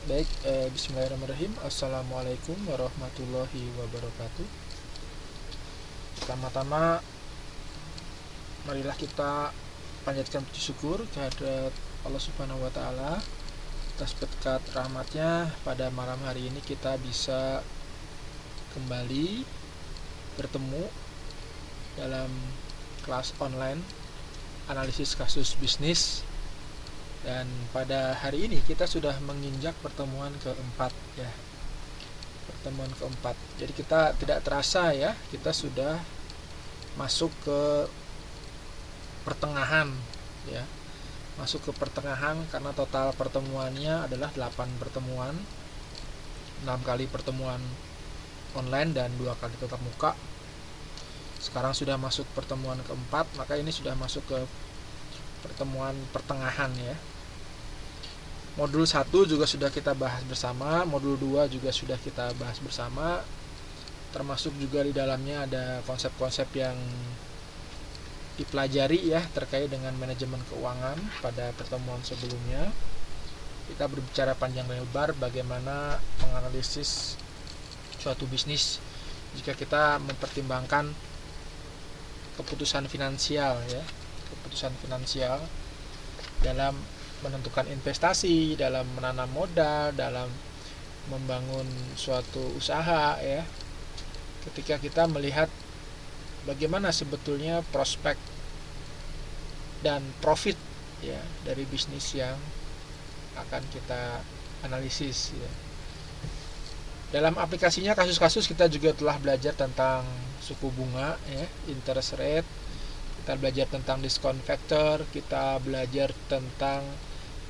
Baik, bismillahirrahmanirrahim. Assalamualaikum warahmatullahi wabarakatuh. Pertama-tama, marilah kita panjatkan puji syukur kehadirat Allah Subhanahu wa Ta'ala atas berkat rahmatnya. Pada malam hari ini kita bisa kembali bertemu dalam kelas online analisis kasus bisnis. Dan pada hari ini kita sudah menginjak pertemuan keempat ya. Pertemuan keempat. Jadi kita tidak terasa ya, kita sudah masuk ke pertengahan ya. Masuk ke pertengahan karena total pertemuannya adalah 8 pertemuan. 6 kali pertemuan online dan 2 kali tatap muka. Sekarang sudah masuk pertemuan keempat, maka ini sudah masuk ke pertemuan pertengahan ya. Modul 1 juga sudah kita bahas bersama, modul 2 juga sudah kita bahas bersama. Termasuk juga di dalamnya ada konsep-konsep yang dipelajari ya terkait dengan manajemen keuangan pada pertemuan sebelumnya. Kita berbicara panjang lebar bagaimana menganalisis suatu bisnis jika kita mempertimbangkan keputusan finansial ya. Keputusan finansial dalam menentukan investasi, dalam menanam modal, dalam membangun suatu usaha ya. Ketika kita melihat bagaimana sebetulnya prospek dan profit ya dari bisnis yang akan kita analisis ya. Dalam aplikasinya kasus-kasus kita juga telah belajar tentang suku bunga ya, interest rate. Kita belajar tentang discount factor, kita belajar tentang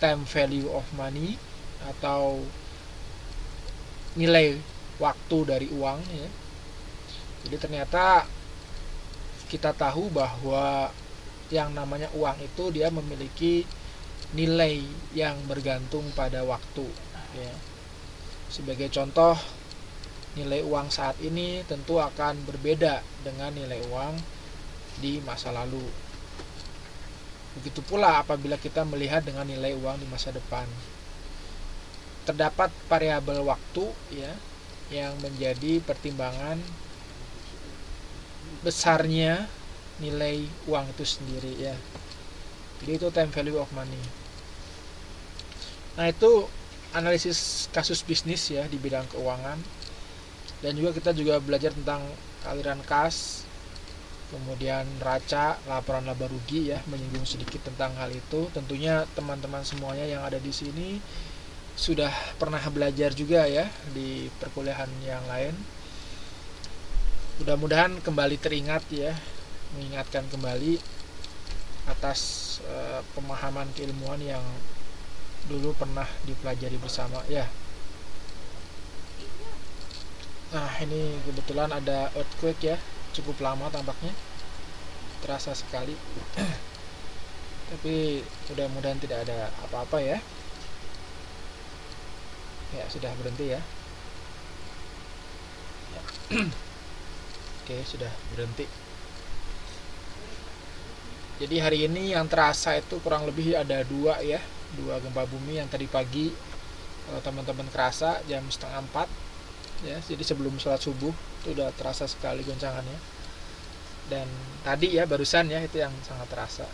time value of money atau nilai waktu dari uang ya. Jadi ternyata kita tahu bahwa yang namanya uang itu dia memiliki nilai yang bergantung pada waktu ya. Sebagai contoh, nilai uang saat ini tentu akan berbeda dengan nilai uang di masa lalu. Begitu pula apabila kita melihat dengan nilai uang di masa depan. Terdapat variabel waktu ya yang menjadi pertimbangan besarnya nilai uang itu sendiri ya. Jadi itu time value of money. Nah, itu analisis kasus bisnis ya di bidang keuangan. Dan juga kita juga belajar tentang aliran kas, kemudian neraca, laporan laba rugi ya, menyinggung sedikit tentang hal itu. Tentunya teman-teman semuanya yang ada di sini sudah pernah belajar juga ya di perkuliahan yang lain. Mudah-mudahan kembali teringat ya, mengingatkan kembali atas pemahaman keilmuan yang dulu pernah dipelajari bersama ya. Nah, ini kebetulan ada earthquake ya, cukup lama tampaknya, terasa sekali. Tapi mudah-mudahan tidak ada apa-apa ya. Ya, sudah berhenti ya. Oke, sudah berhenti. Jadi hari ini yang terasa itu kurang lebih ada 2 ya, 2 gempa bumi. Yang tadi pagi kalau teman-teman kerasa jam 3:30 ya, jadi sebelum sholat subuh itu udah terasa sekali goncangannya. Dan tadi ya barusan ya itu yang sangat terasa.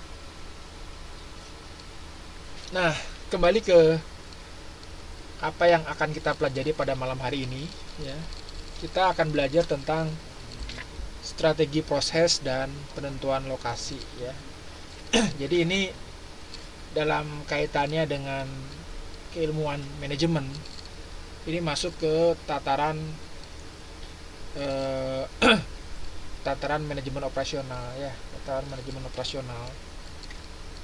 Nah, kembali ke apa yang akan kita pelajari pada malam hari ini ya. Kita akan belajar tentang strategi proses dan penentuan lokasi ya. Jadi ini dalam kaitannya dengan keilmuan manajemen, ini masuk ke tataran tataran manajemen operasional ya, tataran manajemen operasional.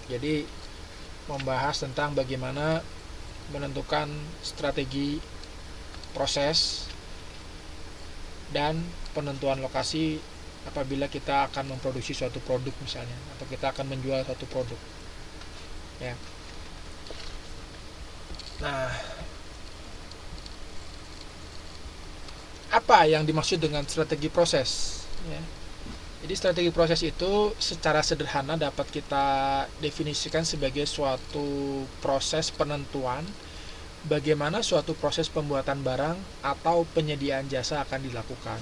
Jadi membahas tentang bagaimana menentukan strategi proses dan penentuan lokasi apabila kita akan memproduksi suatu produk misalnya, atau kita akan menjual suatu produk ya. Nah, apa yang dimaksud dengan strategi proses ya? Jadi strategi proses itu secara sederhana dapat kita definisikan sebagai suatu proses penentuan bagaimana suatu proses pembuatan barang atau penyediaan jasa akan dilakukan.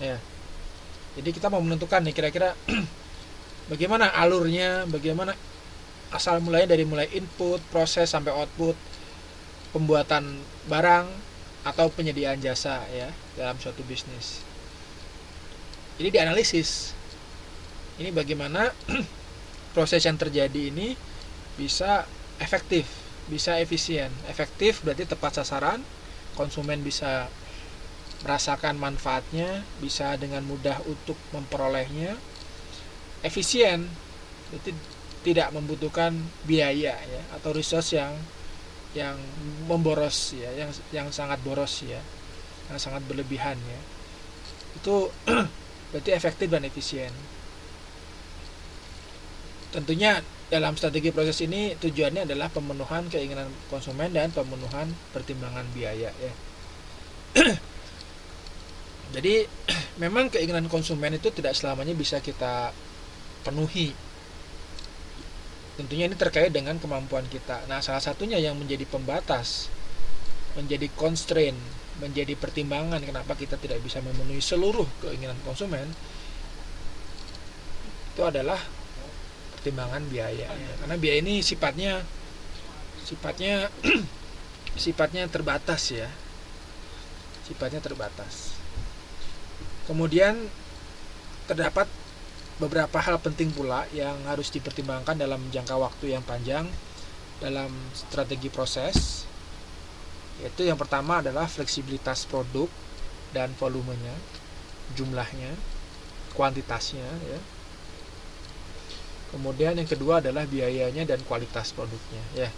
Ya. Jadi kita mau menentukan nih kira-kira bagaimana alurnya, bagaimana asal mulai dari mulai input, proses sampai output pembuatan barang atau penyediaan jasa ya dalam suatu bisnis. Jadi dianalisis. Ini bagaimana proses yang terjadi ini bisa efektif, bisa efisien. Efektif berarti tepat sasaran, konsumen bisa merasakan manfaatnya, bisa dengan mudah untuk memperolehnya. Efisien berarti tidak membutuhkan biaya ya atau resource yang memboros ya, yang sangat boros ya, yang sangat berlebihan ya. Itu berarti efektif dan efisien. Tentunya dalam strategi proses ini tujuannya adalah pemenuhan keinginan konsumen dan pemenuhan pertimbangan biaya ya. Jadi memang keinginan konsumen itu tidak selamanya bisa kita penuhi. Tentunya ini terkait dengan kemampuan kita. Nah, salah satunya yang menjadi pembatas, menjadi constraint, menjadi pertimbangan kenapa kita tidak bisa memenuhi seluruh keinginan konsumen itu adalah pertimbangan biaya. Karena biaya ini sifatnya terbatas ya. Sifatnya terbatas. Kemudian terdapat beberapa hal penting pula yang harus dipertimbangkan dalam jangka waktu yang panjang dalam strategi proses. Yaitu yang pertama adalah fleksibilitas produk dan volumenya, jumlahnya, kuantitasnya ya. Kemudian yang kedua adalah biayanya dan kualitas produknya ya.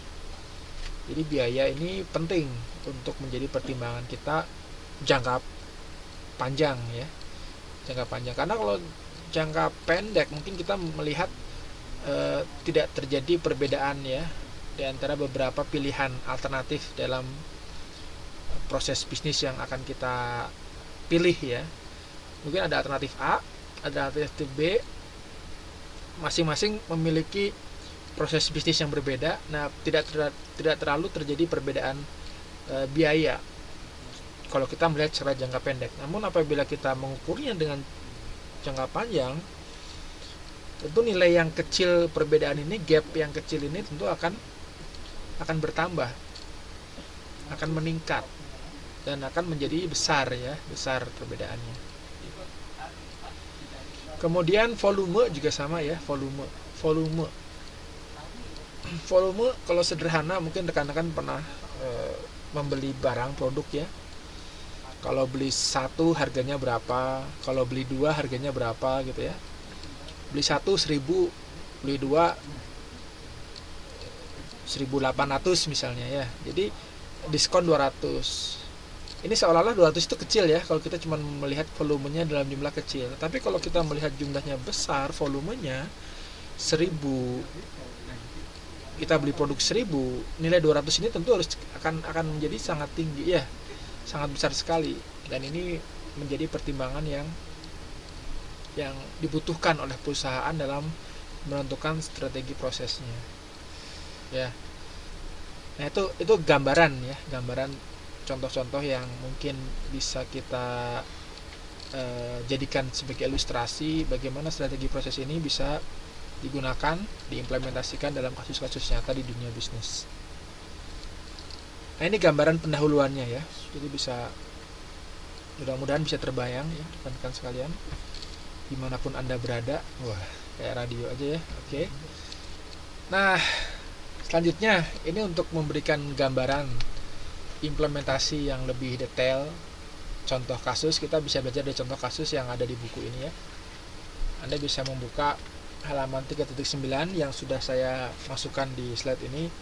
Jadi biaya ini penting untuk menjadi pertimbangan kita jangka panjang ya. Jangka panjang, karena kalau jangka pendek mungkin kita melihat tidak terjadi perbedaan ya di antara beberapa pilihan alternatif dalam proses bisnis yang akan kita pilih ya. Mungkin ada alternatif A, ada alternatif B, masing-masing memiliki proses bisnis yang berbeda. Nah, tidak terlalu terjadi perbedaan biaya kalau kita melihat secara jangka pendek. Namun apabila kita mengukurnya dengan jangka panjang, tentu nilai yang kecil perbedaan ini, gap yang kecil ini tentu akan bertambah, akan meningkat dan akan menjadi besar ya, besar perbedaannya. Kemudian volume juga sama ya, volume kalau sederhana mungkin rekan-rekan pernah membeli barang produk ya. Kalau beli satu harganya berapa, kalau beli dua harganya berapa gitu ya. Beli satu 1.000, beli dua 1.800 misalnya ya. Jadi diskon 200. Ini seolah-olah 200 itu kecil ya kalau kita cuma melihat volumenya dalam jumlah kecil. Tapi kalau kita melihat jumlahnya besar, volumenya 1.000, kita beli produk 1.000, nilai 200 ini tentu akan menjadi sangat tinggi ya, sangat besar sekali. Dan ini menjadi pertimbangan yang dibutuhkan oleh perusahaan dalam menentukan strategi prosesnya ya. Nah itu gambaran ya, gambaran contoh-contoh yang mungkin bisa kita jadikan sebagai ilustrasi bagaimana strategi proses ini bisa digunakan, diimplementasikan dalam kasus-kasus nyata di dunia bisnis. Nah, ini gambaran pendahuluannya ya. Jadi mudah-mudahan bisa terbayang ya rekan-rekan sekalian dimanapun Anda berada. Wah, kayak radio aja ya. Oke. Nah, selanjutnya ini untuk memberikan gambaran implementasi yang lebih detail, contoh kasus, kita bisa belajar dari contoh kasus yang ada di buku ini ya. Anda bisa membuka halaman 3.9 yang sudah saya masukkan di slide ini.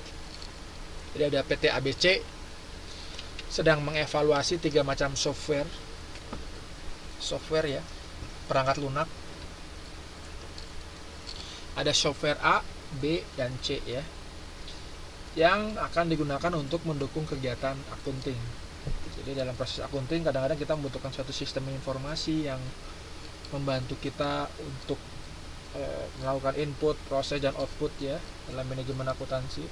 Jadi ada PT ABC sedang mengevaluasi 3 macam software ya, perangkat lunak. Ada software A, B, dan C ya, yang akan digunakan untuk mendukung kegiatan akunting. Jadi dalam proses akunting kadang-kadang kita membutuhkan suatu sistem informasi yang membantu kita untuk melakukan input, proses, dan output ya dalam manajemen akuntansi.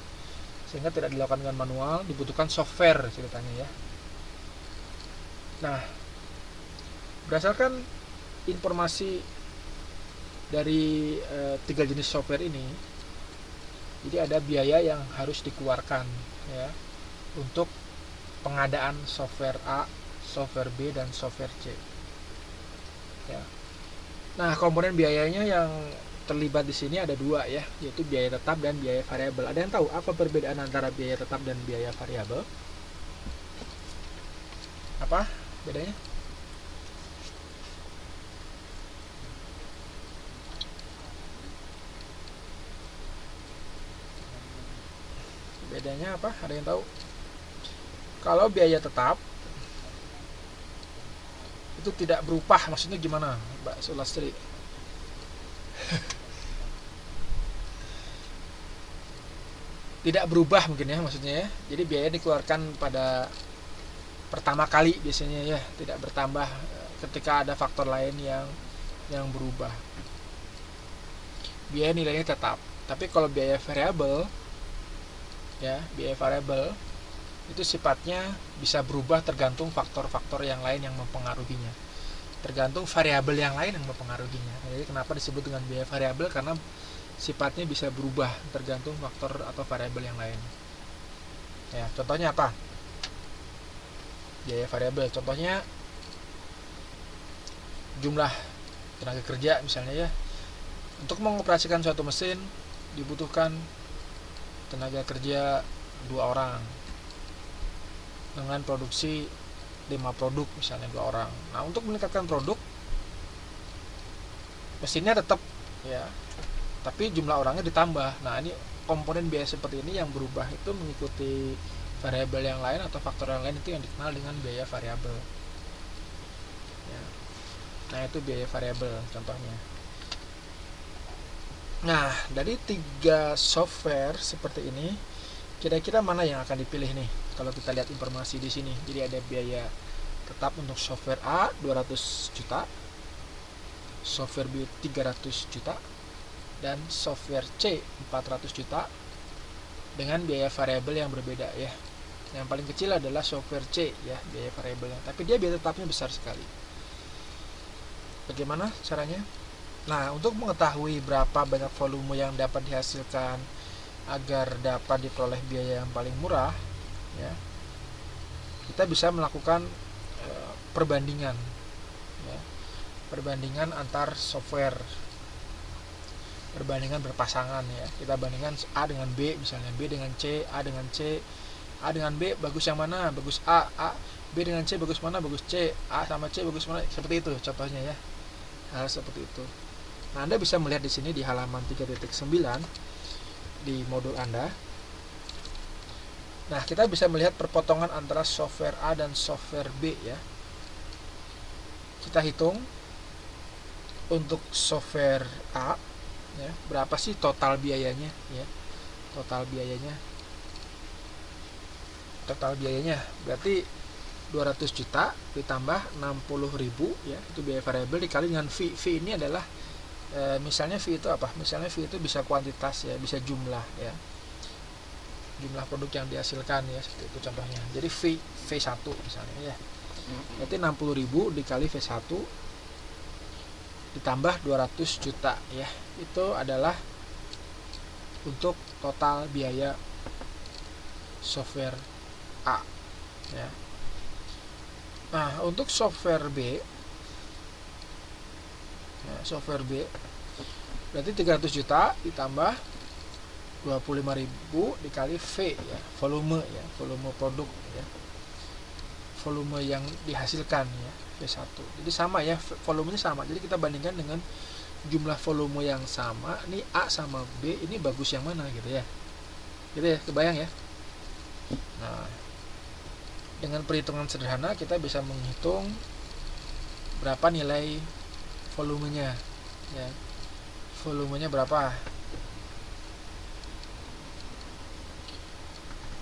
sehingga tidak dilakukan dengan manual, dibutuhkan software ceritanya ya. Nah, berdasarkan informasi dari 3 jenis software ini, jadi ada biaya yang harus dikeluarkan ya untuk pengadaan software A, software B, dan software C ya. Nah, komponen biayanya yang terlibat di sini ada 2 ya, yaitu biaya tetap dan biaya variabel. Ada yang tahu apa perbedaan antara biaya tetap dan biaya variabel? Apa bedanya? Bedanya apa? Ada yang tahu? Kalau biaya tetap itu tidak berubah, maksudnya gimana, Mbak Sulastri? Tidak berubah mungkin ya maksudnya ya. Jadi biaya dikeluarkan pada pertama kali biasanya ya, tidak bertambah ketika ada faktor lain yang berubah. Biaya nilainya tetap. Tapi kalau biaya variabel ya, biaya variabel itu sifatnya bisa berubah tergantung faktor-faktor yang lain yang mempengaruhinya. Tergantung variabel yang lain yang mempengaruhinya. Jadi kenapa disebut dengan biaya variabel? Karena sifatnya bisa berubah tergantung faktor atau variabel yang lain. Ya, contohnya apa? Biaya variabel. Contohnya jumlah tenaga kerja misalnya ya. Untuk mengoperasikan suatu mesin dibutuhkan tenaga kerja 2 orang dengan produksi 5 produk misalnya 2 orang. Nah, untuk meningkatkan produk mesinnya tetap ya, tapi jumlah orangnya ditambah. Nah, ini komponen biaya seperti ini yang berubah itu mengikuti variabel yang lain atau faktor yang lain, itu yang dikenal dengan biaya variabel ya. Nah, itu biaya variabel contohnya. Nah, dari 3 software seperti ini, kira-kira mana yang akan dipilih nih kalau kita lihat informasi di sini? Jadi ada biaya tetap untuk software A 200 juta, software B 300 juta, dan software C 400 juta dengan biaya variabel yang berbeda ya. Yang paling kecil adalah software C ya, biaya variabelnya, tapi dia biaya tetapnya besar sekali. Bagaimana caranya? Nah, untuk mengetahui berapa banyak volume yang dapat dihasilkan agar dapat diperoleh biaya yang paling murah ya, kita bisa melakukan perbandingan ya, perbandingan antar software, perbandingan berpasangan ya. Kita bandingkan A dengan B misalnya, B dengan C, A dengan C, A dengan B, bagus yang mana? Bagus A, B dengan C bagus mana? Bagus C, A sama C bagus mana? Seperti itu contohnya ya, hal seperti itu. Nah, Anda bisa melihat di sini di halaman 3.9 di modul Anda. Nah, kita bisa melihat perpotongan antara software A dan software B ya. Kita hitung untuk software A ya, berapa sih total biayanya ya. Total biayanya berarti 200 juta ditambah 60.000 ya, itu biaya variabel dikali dengan fee. Fee ini adalah misalnya fee itu apa? Misalnya fee itu bisa kuantitas ya, bisa jumlah ya, jumlah produk yang dihasilkan ya, seperti itu contohnya. Jadi fee V1 misalnya ya, berarti 60.000 dikali V1 ditambah 200 juta ya, itu adalah untuk total biaya software A ya. Nah, untuk software B ya, software B berarti 300 juta ditambah 25.000 dikali V ya, volume ya, volume produk ya, volume yang dihasilkan ya, V1. Jadi sama ya, volumenya sama. Jadi kita bandingkan dengan jumlah volume yang sama. Ini A sama B, ini bagus yang mana gitu ya. Gitu ya, kebayang ya. Nah, dengan perhitungan sederhana kita bisa menghitung berapa nilai volumenya ya. Volumenya berapa?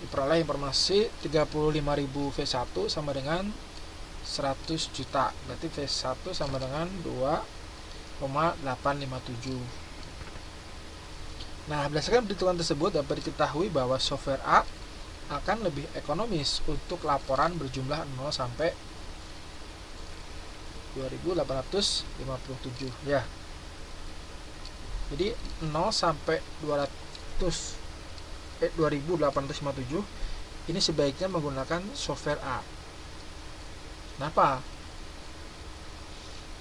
Diperoleh informasi 35.000 V1 sama dengan 100 juta. Berarti V1 sama dengan 2,857. Nah, berdasarkan perhitungan tersebut dapat diketahui bahwa software A akan lebih ekonomis untuk laporan berjumlah 0 sampai 2857 ya. Jadi 0 sampai 2857 ini sebaiknya menggunakan software A. Kenapa?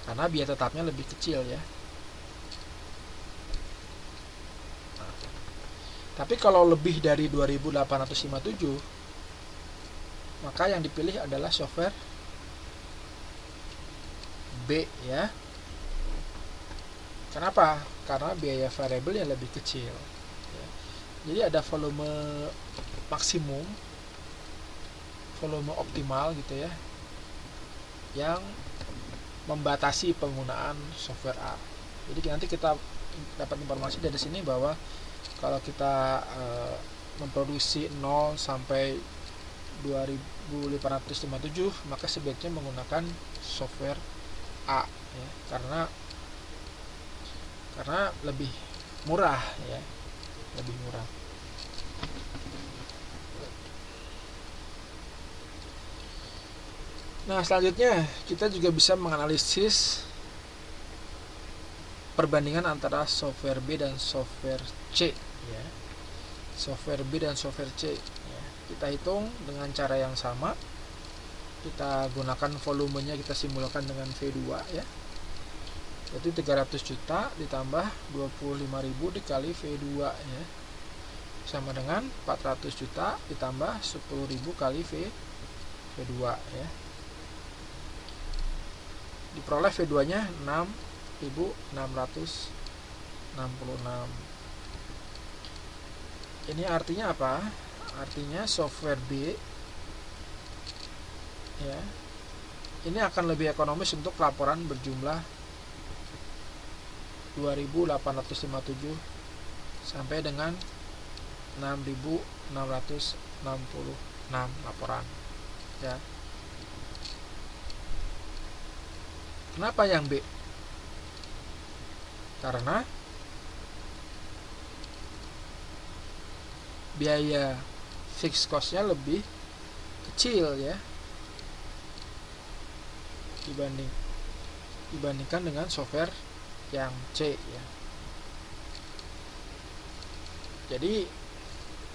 Karena biaya tetapnya lebih kecil ya. Tapi kalau lebih dari 2857, maka yang dipilih adalah software B ya. Kenapa? Karena biaya variabel yang lebih kecil ya. Jadi ada volume maksimum, volume optimal gitu ya, yang membatasi penggunaan software A. Jadi nanti kita dapat informasi dari sini bahwa kalau kita memproduksi 0 sampai 2857, maka sebaiknya menggunakan software A ya, karena lebih murah ya, lebih murah. Nah, selanjutnya kita juga bisa menganalisis perbandingan antara software B dan software C ya. Software B dan software C ya. Kita hitung dengan cara yang sama. Kita gunakan volumenya, kita simulkan dengan V2 ya. Jadi 300 juta ditambah 25.000 dikali V2 ya, sama dengan 400 juta ditambah 10.000 kali V2 ya. Diperoleh V2 nya 6.666. Ini artinya apa? Artinya software B ya, ini akan lebih ekonomis untuk laporan berjumlah 2857 sampai dengan 6.666 laporan ya. Kenapa yang B? Karena biaya fixed cost-nya lebih kecil ya, dibandingkan dengan software yang C ya. Jadi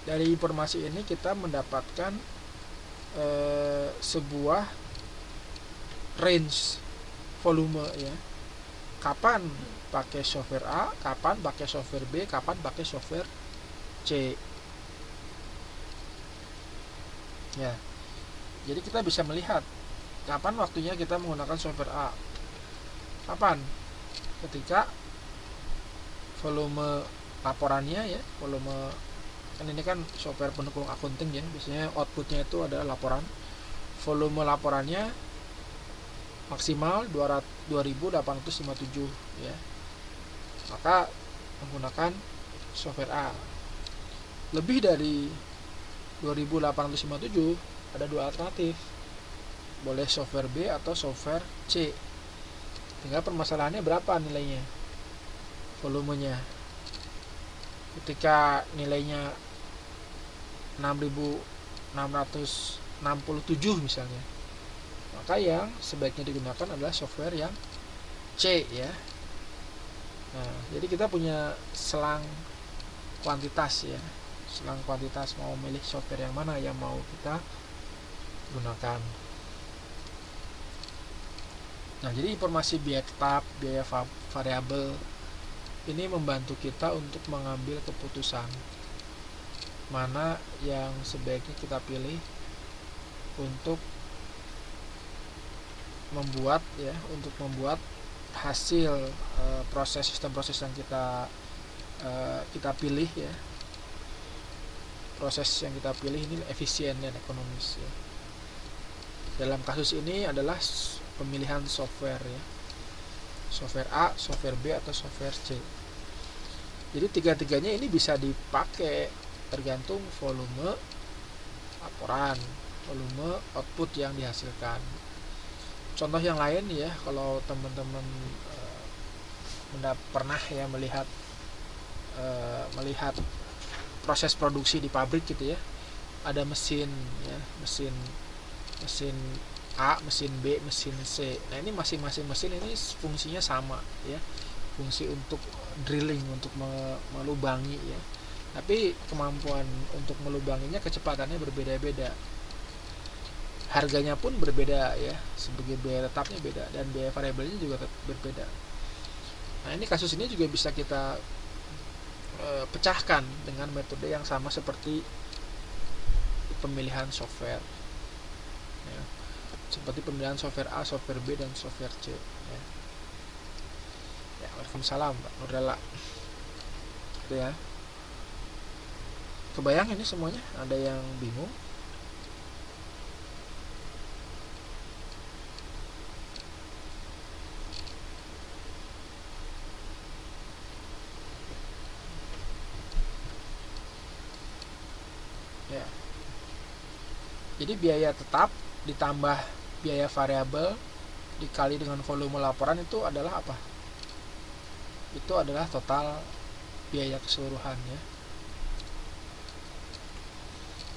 dari informasi ini kita mendapatkan sebuah range volume ya. Kapan pakai software A, kapan pakai software B, kapan pakai software C. Ya. Jadi kita bisa melihat kapan waktunya kita menggunakan software A. Kapan? Ketika volume laporannya ya, volume, kan ini kan software pendukung akunting ya, biasanya outputnya itu adalah laporan. Volume laporannya maksimal 2857 ya, maka menggunakan software A. Lebih dari 2857 ada dua alternatif, boleh software B atau software C. Tinggal permasalahannya berapa nilainya, volumenya. Ketika nilainya 6.667 misalnya, maka yang sebaiknya digunakan adalah software yang C ya. Nah, jadi kita punya selang kuantitas ya, selang kuantitas, mau milih software yang mana yang mau kita gunakan. Nah, jadi informasi biaya tetap, biaya variabel ini membantu kita untuk mengambil keputusan mana yang sebaiknya kita pilih untuk membuat hasil sistem proses yang kita pilih ya. Proses yang kita pilih ini efisien dan ekonomis ya. Dalam kasus ini adalah pemilihan software ya, software A, software B atau software C. Jadi tiga-tiganya ini bisa dipakai tergantung volume laporan, volume output yang dihasilkan. Contoh yang lain ya, kalau teman-teman pernah ya melihat melihat proses produksi di pabrik gitu ya. Ada mesin ya, mesin A, mesin B, mesin C. Nah, ini masing-masing mesin ini fungsinya sama ya. Fungsi untuk drilling, untuk melubangi ya. Tapi kemampuan untuk melubanginya, kecepatannya berbeda-beda. Harganya pun berbeda ya, sebagai biaya tetapnya beda dan biaya variabelnya juga berbeda. Nah, ini kasus ini juga bisa kita pecahkan dengan metode yang sama seperti pemilihan software ya. Seperti pemilihan software A, software B, dan software C ya. Ya, waalaikumsalam Pak Nurdala. Itu ya. Kebayang ini semuanya? Ada yang bingung? Ya. Jadi biaya tetap ditambah biaya variabel dikali dengan volume laporan itu adalah apa? Itu adalah total biaya keseluruhan ya.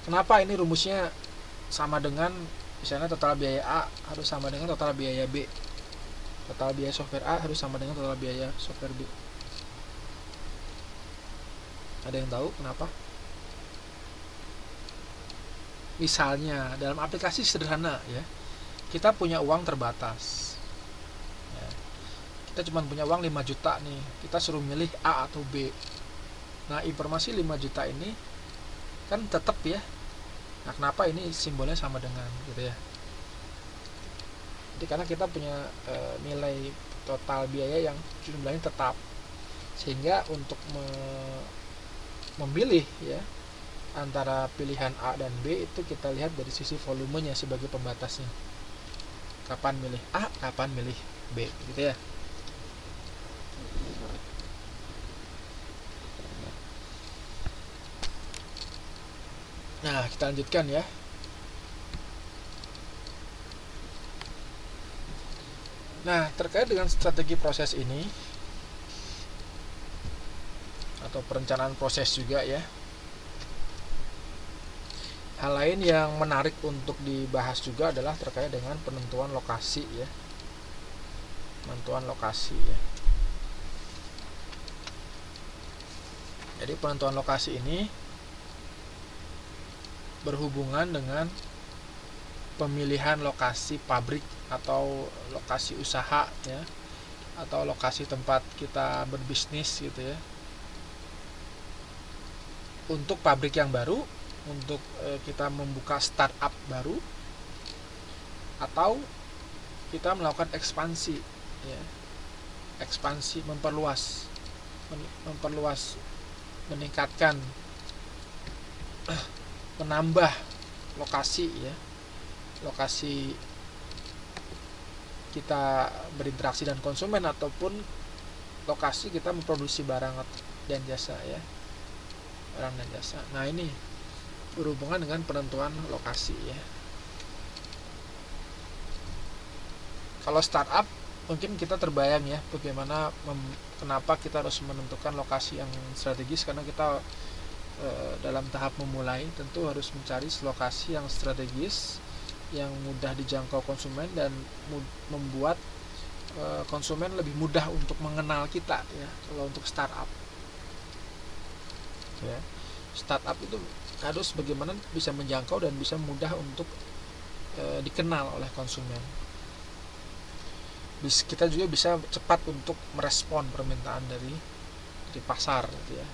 Kenapa ini rumusnya sama dengan misalnya total biaya A harus sama dengan total biaya B, total biaya software A harus sama dengan total biaya software B? Ada yang tahu kenapa? Misalnya dalam aplikasi sederhana ya, kita punya uang terbatas ya. Kita cuma punya uang 5 juta nih, kita suruh milih A atau B. Nah, informasi 5 juta ini kan tetap ya. Nah, kenapa ini simbolnya sama dengan gitu ya? Jadi karena kita punya nilai total biaya yang jumlahnya tetap, sehingga untuk memilih ya antara pilihan A dan B itu kita lihat dari sisi volumenya sebagai pembatasnya. Kapan milih A, kapan milih B gitu ya. Nah, kita lanjutkan ya. Nah, terkait dengan strategi proses ini atau perencanaan proses juga ya. Hal lain yang menarik untuk dibahas juga adalah terkait dengan penentuan lokasi ya. Penentuan lokasi ya. Jadi penentuan lokasi ini berhubungan dengan pemilihan lokasi pabrik atau lokasi usaha ya, atau lokasi tempat kita berbisnis gitu ya. Untuk pabrik yang baru, untuk kita membuka startup baru, atau kita melakukan ekspansi ya. Ekspansi, memperluas, meningkatkan, menambah lokasi ya, lokasi kita berinteraksi dengan konsumen, ataupun lokasi kita memproduksi barang dan jasa ya, barang dan jasa. Nah, ini berhubungan dengan penentuan lokasi ya. Kalau startup mungkin kita terbayang ya bagaimana kenapa kita harus menentukan lokasi yang strategis, karena kita dalam tahap memulai tentu harus mencari lokasi yang strategis, yang mudah dijangkau konsumen, dan membuat konsumen lebih mudah untuk mengenal kita ya. Kalau untuk startup ya, startup itu harus bagaimana bisa menjangkau dan bisa mudah untuk dikenal oleh konsumen. Kita juga bisa cepat untuk merespon permintaan dari pasar gitu ya.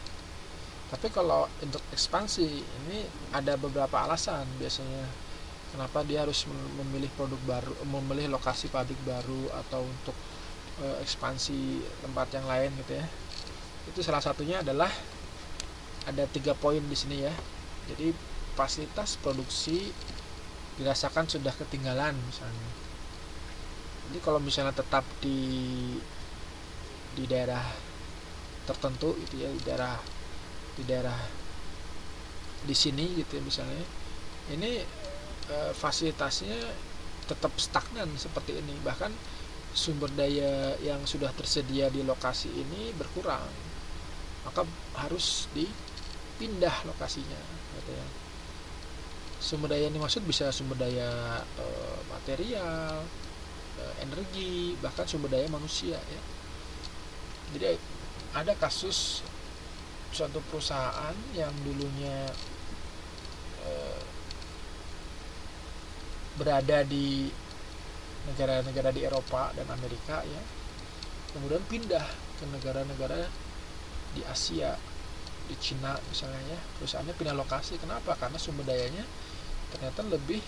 Tapi kalau untuk ekspansi ini ada beberapa alasan biasanya kenapa dia harus memilih produk baru, memilih lokasi pabrik baru, atau untuk ekspansi tempat yang lain gitu ya. Itu salah satunya adalah ada 3 poin di sini ya. Jadi fasilitas produksi dirasakan sudah ketinggalan misalnya. Jadi kalau misalnya tetap di daerah tertentu itu ya, di daerah di sini gitu ya misalnya, ini fasilitasnya tetap stagnan seperti ini, bahkan sumber daya yang sudah tersedia di lokasi ini berkurang. maka harus dipindah lokasinya gitu ya. Sumber daya yang dimaksud bisa sumber daya material, energi, bahkan sumber daya manusia ya. Jadi ada kasus suatu perusahaan yang dulunya berada di negara-negara di Eropa dan Amerika ya, kemudian pindah ke negara-negara di Asia, di Cina misalnya ya. Perusahaannya pindah lokasi. Kenapa? Karena sumber dayanya ternyata lebih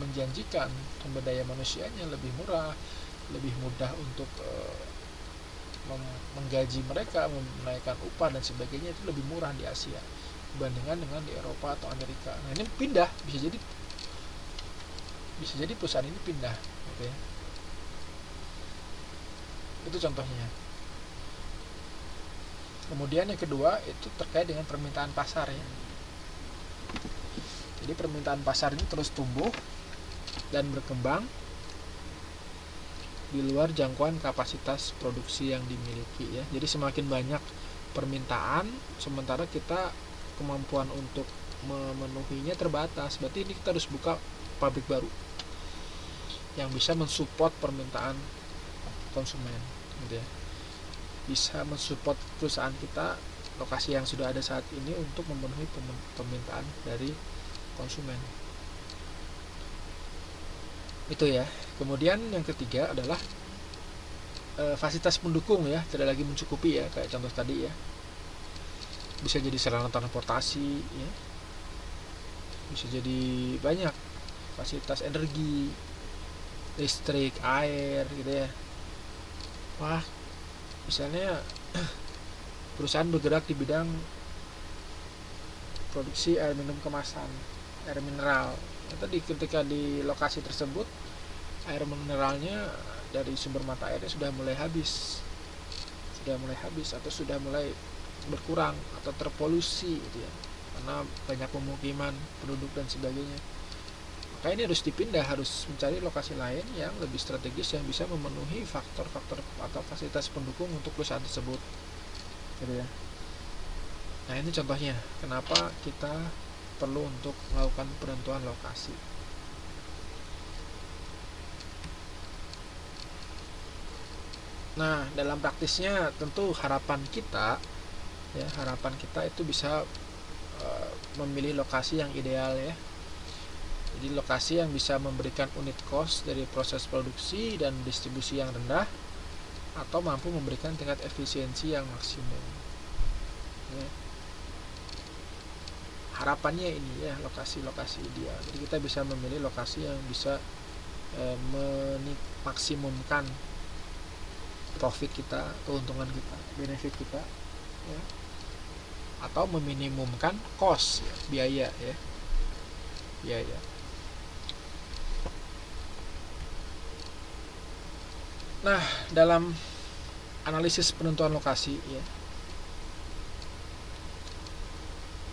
menjanjikan, sumber daya manusianya lebih murah, lebih mudah untuk menggaji mereka, menaikkan upah dan sebagainya, itu lebih murah di Asia dibandingkan dengan di Eropa atau Amerika. Nah ini pindah, bisa jadi perusahaan ini pindah gitu ya. Itu contohnya. Kemudian yang kedua itu terkait dengan permintaan pasar ya. Jadi permintaan pasar ini terus tumbuh dan berkembang di luar jangkauan kapasitas produksi yang dimiliki ya. Jadi semakin banyak permintaan, sementara kita kemampuan untuk memenuhinya terbatas. Berarti ini kita harus buka pabrik baru yang bisa mensupport permintaan konsumen gitu ya. Bisa mensupport perusahaan kita, lokasi yang sudah ada saat ini, untuk memenuhi permintaan dari konsumen. Itu ya. Kemudian yang ketiga adalah fasilitas pendukung ya, tidak lagi mencukupi ya, kayak contoh tadi ya. Bisa jadi sarana transportasi ya. Bisa jadi banyak fasilitas energi, listrik, air gitu ya. Wah, misalnya perusahaan bergerak di bidang produksi air minum kemasan, air mineral. Tadi ketika di lokasi tersebut air mineralnya dari sumber mata airnya sudah mulai habis atau sudah mulai berkurang atau terpolusi gitu ya, karena banyak pemukiman, penduduk dan sebagainya. Maka ini harus dipindah, harus mencari lokasi lain yang lebih strategis yang bisa memenuhi faktor-faktor atau fasilitas pendukung untuk perusahaan tersebut gitu ya. Nah ini contohnya kenapa kita perlu untuk melakukan penentuan lokasi. Nah dalam praktisnya tentu harapan kita itu bisa memilih lokasi yang ideal ya. Jadi lokasi yang bisa memberikan unit cost dari proses produksi dan distribusi yang rendah, atau mampu memberikan tingkat efisiensi yang maksimum ya. Harapannya ini ya, lokasi-lokasi ideal. Jadi kita bisa memilih lokasi yang bisa memaksimumkan profit kita, keuntungan kita, benefit kita ya, atau meminimumkan cost ya, biaya. Nah dalam analisis penentuan lokasi ya,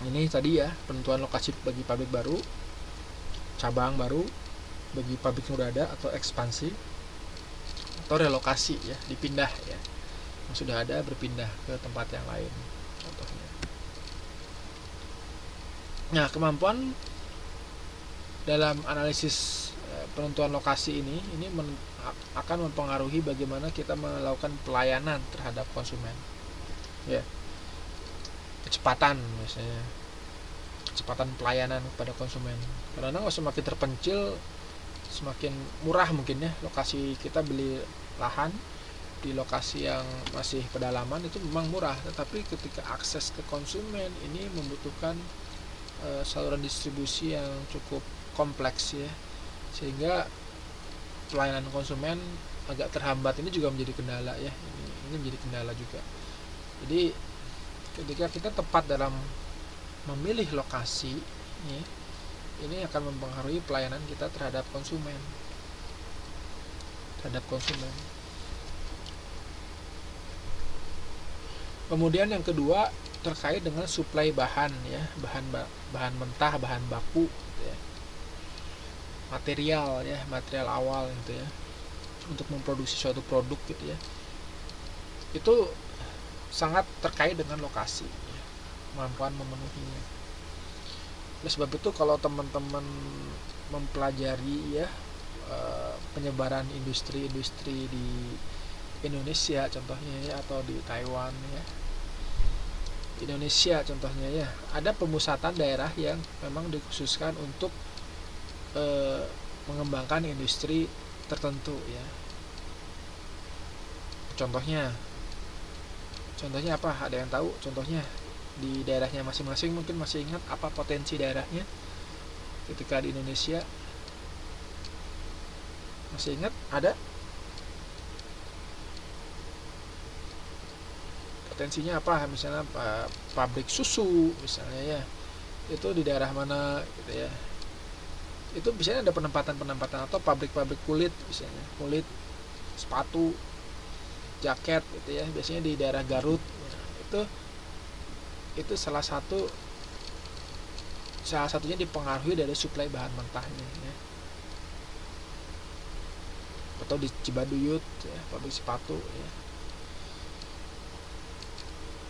ini tadi ya, penentuan lokasi bagi pabrik baru, cabang baru, bagi pabrik sudah ada atau ekspansi, atau relokasi ya, dipindah ya, yang sudah ada berpindah ke tempat yang lain contohnya. Nah kemampuan dalam analisis penentuan lokasi ini akan mempengaruhi bagaimana kita melakukan pelayanan terhadap konsumen ya. Kecepatan misalnya, kecepatan pelayanan kepada konsumen, karena semakin terpencil semakin murah mungkin ya lokasi kita. Beli lahan di lokasi yang masih pedalaman itu memang murah, tetapi ketika akses ke konsumen ini membutuhkan saluran distribusi yang cukup kompleks ya, sehingga pelayanan konsumen agak terhambat. Ini juga menjadi kendala ya, ini menjadi kendala juga. Jadi ketika kita tepat dalam memilih lokasi ya, ini akan mempengaruhi pelayanan kita terhadap konsumen. Kemudian yang kedua terkait dengan suplai bahan ya, bahan mentah, bahan baku ya, material awal gitu ya, untuk memproduksi suatu produk gitu ya. Itu sangat terkait dengan lokasi ya, kemampuan memenuhinya. Oleh sebab itu kalau teman-teman mempelajari ya penyebaran industri-industri di Indonesia contohnya ya, atau di Taiwan ya, Indonesia contohnya ya, ada pemusatan daerah yang memang dikhususkan untuk mengembangkan industri tertentu ya. Contohnya apa? Ada yang tahu contohnya di daerahnya masing-masing? Mungkin masih ingat apa potensi daerahnya ketika di Indonesia? Masih ingat? Ada? Potensinya apa? Misalnya pabrik susu misalnya ya, itu di daerah mana gitu ya. Itu biasanya ada penempatan atau pabrik-pabrik kulit misalnya, kulit, sepatu, jaket gitu ya, biasanya di daerah Garut. Itu salah satunya dipengaruhi dari suplai bahan mentahnya ya. Atau di Cibaduyut ya, pabrik sepatu ya,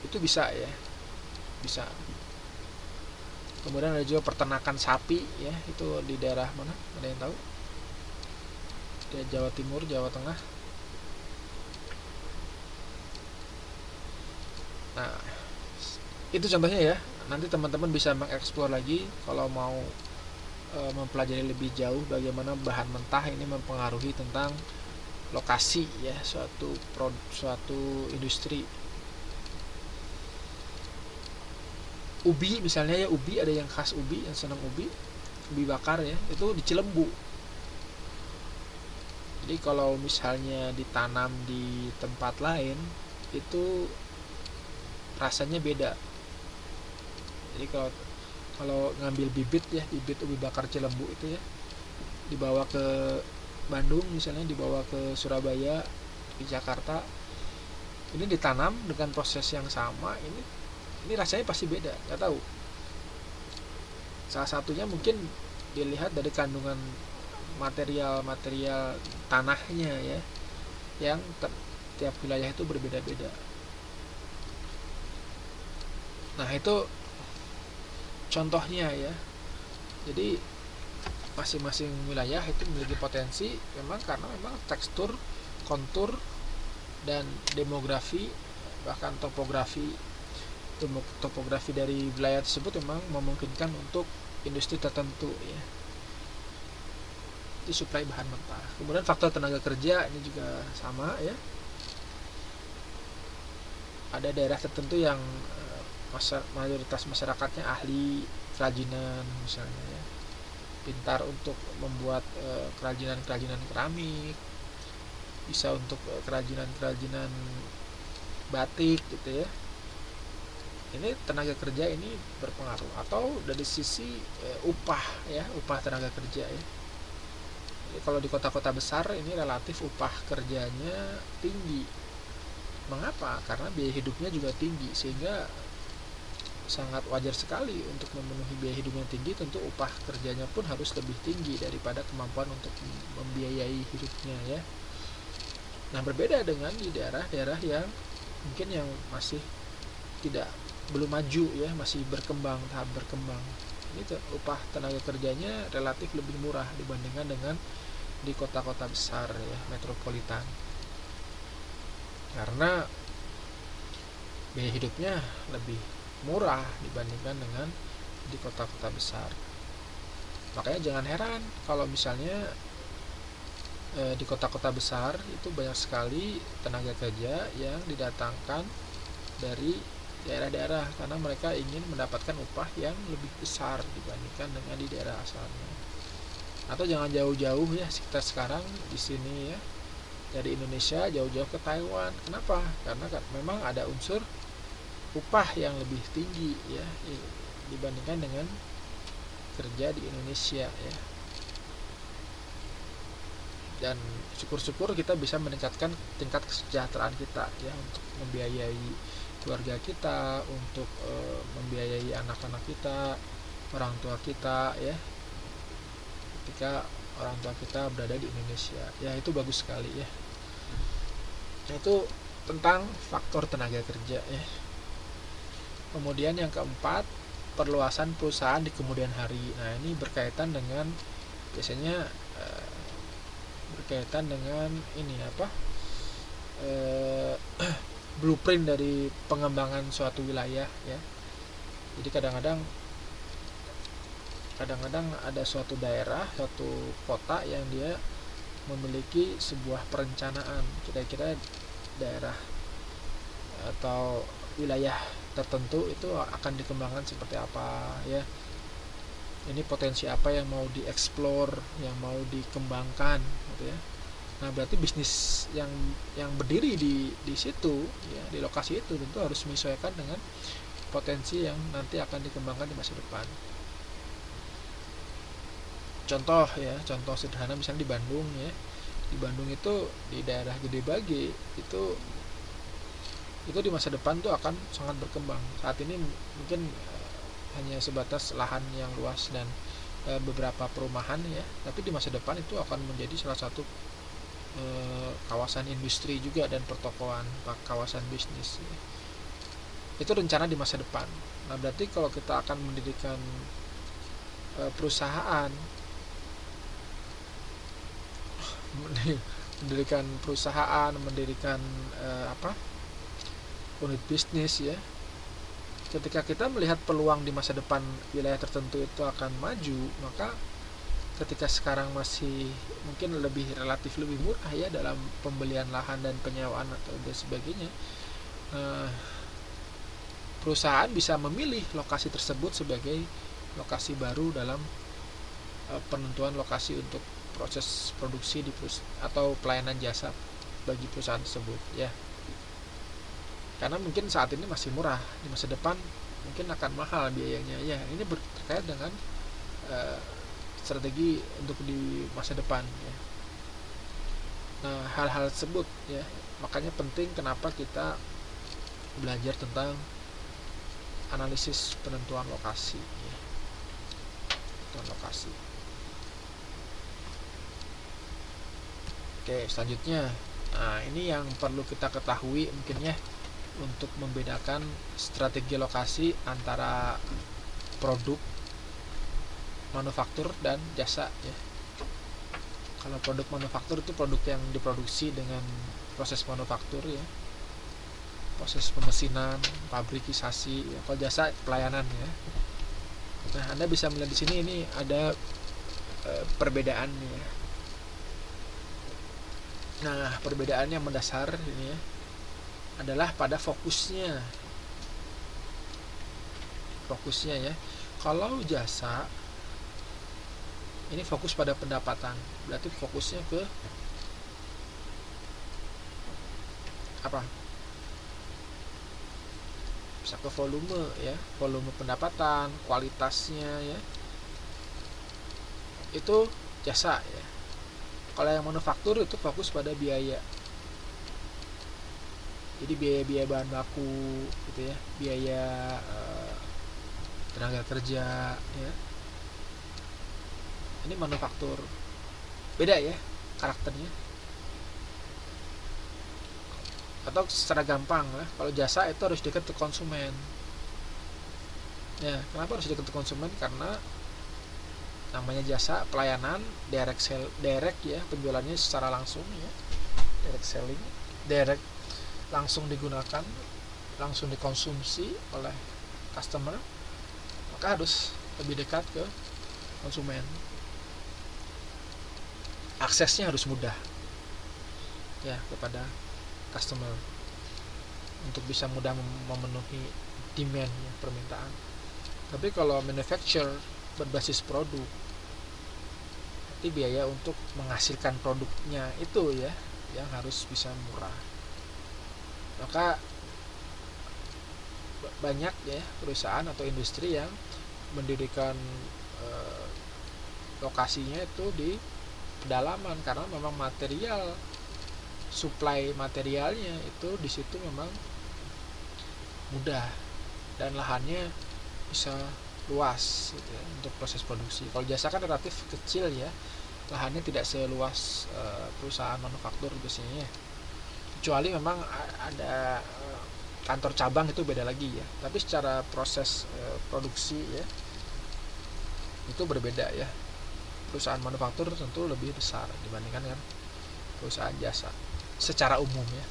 itu bisa ya, bisa. Kemudian ada juga peternakan sapi ya, itu di daerah mana? Ada yang tahu? Di Jawa Timur, Jawa Tengah. Nah, itu contohnya ya. Nanti teman-teman bisa mengeksplor lagi kalau mau mempelajari lebih jauh bagaimana bahan mentah ini mempengaruhi tentang lokasi ya suatu industri. Ubi misalnya ya, ubi ada yang khas ubi, yang senang ubi bakar ya, itu di Cilembu. Jadi kalau misalnya ditanam di tempat lain itu rasanya beda. Jadi kalau ngambil bibit ubi bakar Cilembu itu ya, dibawa ke Bandung misalnya, dibawa ke Surabaya, di Jakarta, ini ditanam dengan proses yang sama, ini rasanya pasti beda. Nggak tahu, salah satunya mungkin dilihat dari kandungan material tanahnya ya, yang tiap wilayah itu berbeda-beda. Nah itu contohnya ya. Jadi masing-masing wilayah itu memiliki potensi memang, karena memang tekstur, kontur, dan demografi, bahkan topografi dari wilayah tersebut memang memungkinkan untuk industri tertentu ya, disuplai bahan mentah. Kemudian faktor tenaga kerja ini juga sama ya. Ada daerah tertentu yang mayoritas masyarakatnya ahli kerajinan misalnya ya, pintar untuk membuat kerajinan keramik, bisa untuk kerajinan batik gitu ya. Ini tenaga kerja ini berpengaruh. Atau dari sisi upah tenaga kerja ya. Jadi kalau di kota-kota besar ini relatif upah kerjanya tinggi. Mengapa? Karena biaya hidupnya juga tinggi, sehingga sangat wajar sekali untuk memenuhi biaya hidup yang tinggi, tentu upah kerjanya pun harus lebih tinggi daripada kemampuan untuk membiayai hidupnya ya. Nah, berbeda dengan di daerah-daerah yang mungkin yang masih belum maju ya, masih tahap berkembang. Ini upah tenaga kerjanya relatif lebih murah dibandingkan dengan di kota-kota besar ya, metropolitan. Karena biaya hidupnya lebih murah dibandingkan dengan di kota-kota besar. Makanya jangan heran kalau misalnya di kota-kota besar itu banyak sekali tenaga kerja yang didatangkan dari daerah-daerah, karena mereka ingin mendapatkan upah yang lebih besar dibandingkan dengan di daerah asalnya. Atau jangan jauh-jauh ya, sekitar sekarang di sini ya, dari Indonesia jauh-jauh ke Taiwan. Kenapa? Karena memang ada unsur upah yang lebih tinggi ya dibandingkan dengan kerja di Indonesia ya. Dan syukur-syukur kita bisa meningkatkan tingkat kesejahteraan kita ya, untuk membiayai keluarga kita, untuk membiayai anak-anak kita, orang tua kita ya, ketika orang tua kita berada di Indonesia ya. Itu bagus sekali ya. Nah, itu tentang faktor tenaga kerja ya. Kemudian yang keempat, perluasan perusahaan di kemudian hari. Nah, ini berkaitan dengan biasanya berkaitan dengan ini apa? Blueprint dari pengembangan suatu wilayah ya. Jadi kadang-kadang ada suatu daerah, suatu kota yang dia memiliki sebuah perencanaan, kira-kira daerah atau wilayah tertentu itu akan dikembangkan seperti apa ya. Ini potensi apa yang mau dieksplor, yang mau dikembangkan gitu ya. Nah, berarti bisnis yang berdiri di situ ya, di lokasi itu tentu harus menyesuaikan dengan potensi yang nanti akan dikembangkan di masa depan. Contoh sederhana misalnya di Bandung ya. Di Bandung itu di daerah Gede Bage itu di masa depan tuh akan sangat berkembang. Saat ini mungkin hanya sebatas lahan yang luas dan beberapa perumahan ya, tapi di masa depan itu akan menjadi salah satu kawasan industri juga dan pertokoan, kawasan bisnis ya. Itu rencana di masa depan. Nah, berarti kalau kita akan mendirikan perusahaan mendirikan unit bisnis ya, ketika kita melihat peluang di masa depan wilayah tertentu itu akan maju, maka ketika sekarang masih mungkin relatif lebih murah ya dalam pembelian lahan dan penyewaan atau dan sebagainya, perusahaan bisa memilih lokasi tersebut sebagai lokasi baru dalam penentuan lokasi untuk proses produksi atau pelayanan jasa bagi perusahaan tersebut ya. Karena mungkin saat ini masih murah, di masa depan mungkin akan mahal biayanya ya. Ini berkait dengan strategi untuk di masa depan ya. Nah, hal-hal tersebut ya, makanya penting kenapa kita belajar tentang analisis penentuan lokasi ya. Penentuan lokasi. Oke, selanjutnya, nah ini yang perlu kita ketahui mungkin ya, untuk membedakan strategi lokasi antara produk manufaktur dan jasa ya. Kalau produk manufaktur itu produk yang diproduksi dengan proses manufaktur ya, proses pemesinan, fabrikasi ya. Kalau jasa pelayanan ya. Nah, Anda bisa melihat di sini ini ada perbedaannya ya. Nah, perbedaan yang mendasar ini ya adalah pada fokusnya ya. Kalau jasa ini fokus pada pendapatan, berarti fokusnya ke apa? Bisa ke volume ya, volume pendapatan, kualitasnya ya. Itu jasa ya. Kalau yang manufaktur itu fokus pada biaya. Jadi biaya bahan baku gitu ya, biaya tenaga kerja ya. Ini manufaktur. Beda ya karakternya. Atau secara gampang ya, kalau jasa itu harus dekat ke konsumen. Ya, kenapa harus dekat ke konsumen? Karena namanya jasa pelayanan, direct ya, penjualannya secara langsung ya, direct selling, direct, langsung digunakan, langsung dikonsumsi oleh customer, maka harus lebih dekat ke konsumen, aksesnya harus mudah ya kepada customer untuk bisa mudah memenuhi demand ya, permintaan. Tapi kalau manufacture berbasis produk, nanti biaya untuk menghasilkan produknya itu ya yang harus bisa murah. Maka banyak ya perusahaan atau industri yang mendirikan lokasinya itu di pedalaman karena memang supply materialnya itu di situ memang mudah dan lahannya bisa luas gitu ya, untuk proses produksi. Kalau jasa kan relatif kecil ya, lahannya tidak seluas perusahaan manufaktur biasanya ya. kecuali memang ada kantor cabang, itu beda lagi ya. Tapi secara proses produksi ya itu berbeda ya. Perusahaan manufaktur tentu lebih besar dibandingkan dengan perusahaan jasa secara umum ya.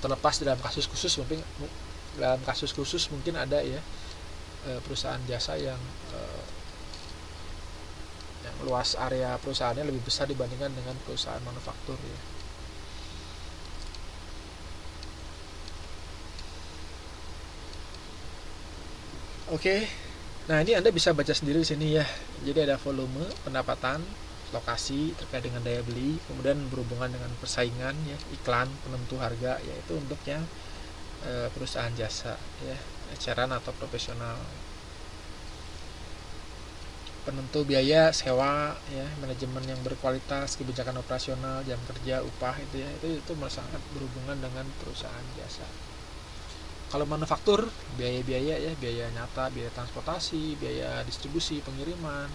Terlepas dalam kasus khusus mungkin ada ya perusahaan jasa yang luas area perusahaannya lebih besar dibandingkan dengan perusahaan manufaktur ya. Oke. Nah, ini Anda bisa baca sendiri di sini ya. Jadi ada volume, pendapatan, lokasi terkait dengan daya beli, kemudian berhubungan dengan persaingan ya, iklan, penentu harga, yaitu untuk yang perusahaan jasa ya, eceran atau profesional. Penentu biaya sewa ya, manajemen yang berkualitas, kebijakan operasional, jam kerja, upah itu ya, itu sangat berhubungan dengan perusahaan jasa. Kalau manufaktur, biaya-biaya ya, biaya nyata, biaya transportasi, biaya distribusi, pengiriman,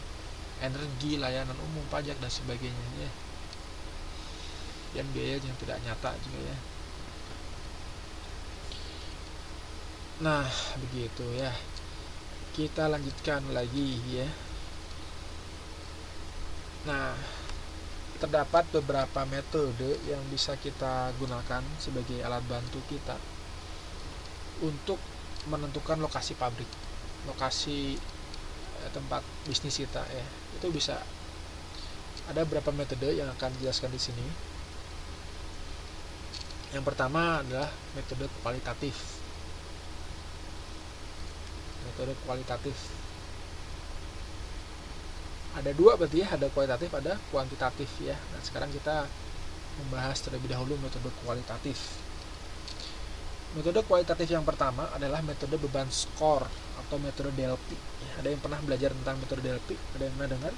energi, layanan umum, pajak dan sebagainya ya. Dan biaya yang tidak nyata juga ya. Nah, begitu ya. Kita lanjutkan lagi ya. Nah, terdapat beberapa metode yang bisa kita gunakan sebagai alat bantu kita untuk menentukan lokasi pabrik, lokasi tempat bisnis kita ya. Itu bisa ada beberapa metode yang akan dijelaskan di sini. Yang pertama adalah metode kualitatif. Metode kualitatif. Ada dua berarti ya, ada kualitatif, ada kuantitatif ya. Nah, sekarang kita membahas terlebih dahulu metode kualitatif. Metode kualitatif yang pertama adalah metode beban skor atau metode DLP. Ada yang pernah belajar tentang metode DLP? Ada yang pernah dengar?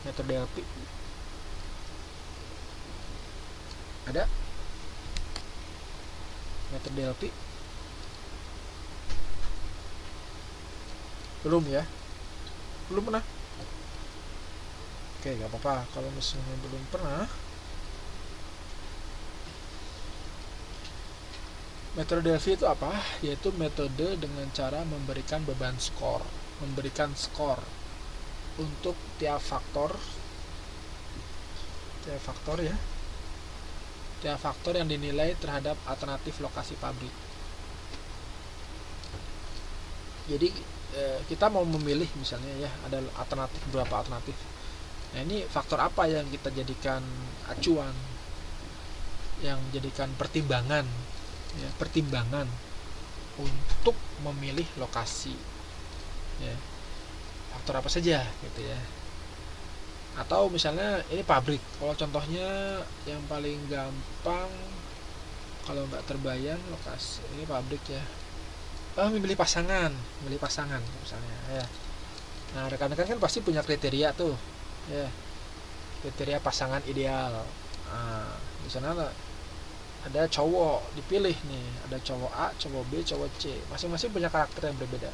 Metode DLP? Ada? Metode DLP? Belum ya? Belum pernah? Oke, gak apa-apa. Kalau misalnya belum pernah, metode Delphi itu apa? Yaitu metode dengan cara memberikan beban skor, memberikan skor untuk tiap faktor ya, tiap faktor yang dinilai terhadap alternatif lokasi pabrik. Jadi kita mau memilih misalnya ya, ada alternatif, berapa alternatif. Nah, ini faktor apa yang kita jadikan acuan, yang jadikan pertimbangan ya, pertimbangan untuk memilih lokasi ya, faktor apa saja gitu ya. Atau misalnya ini pabrik, kalau contohnya yang paling gampang kalau nggak terbayang lokasi, ini pabrik ya, memilih pasangan misalnya ya. Nah, rekan-rekan kan pasti punya kriteria tuh ya, kriteria pasangan ideal. Nah, di sana ada cowok dipilih nih, ada cowok A, cowok B, cowok C, masing-masing punya karakter yang berbeda.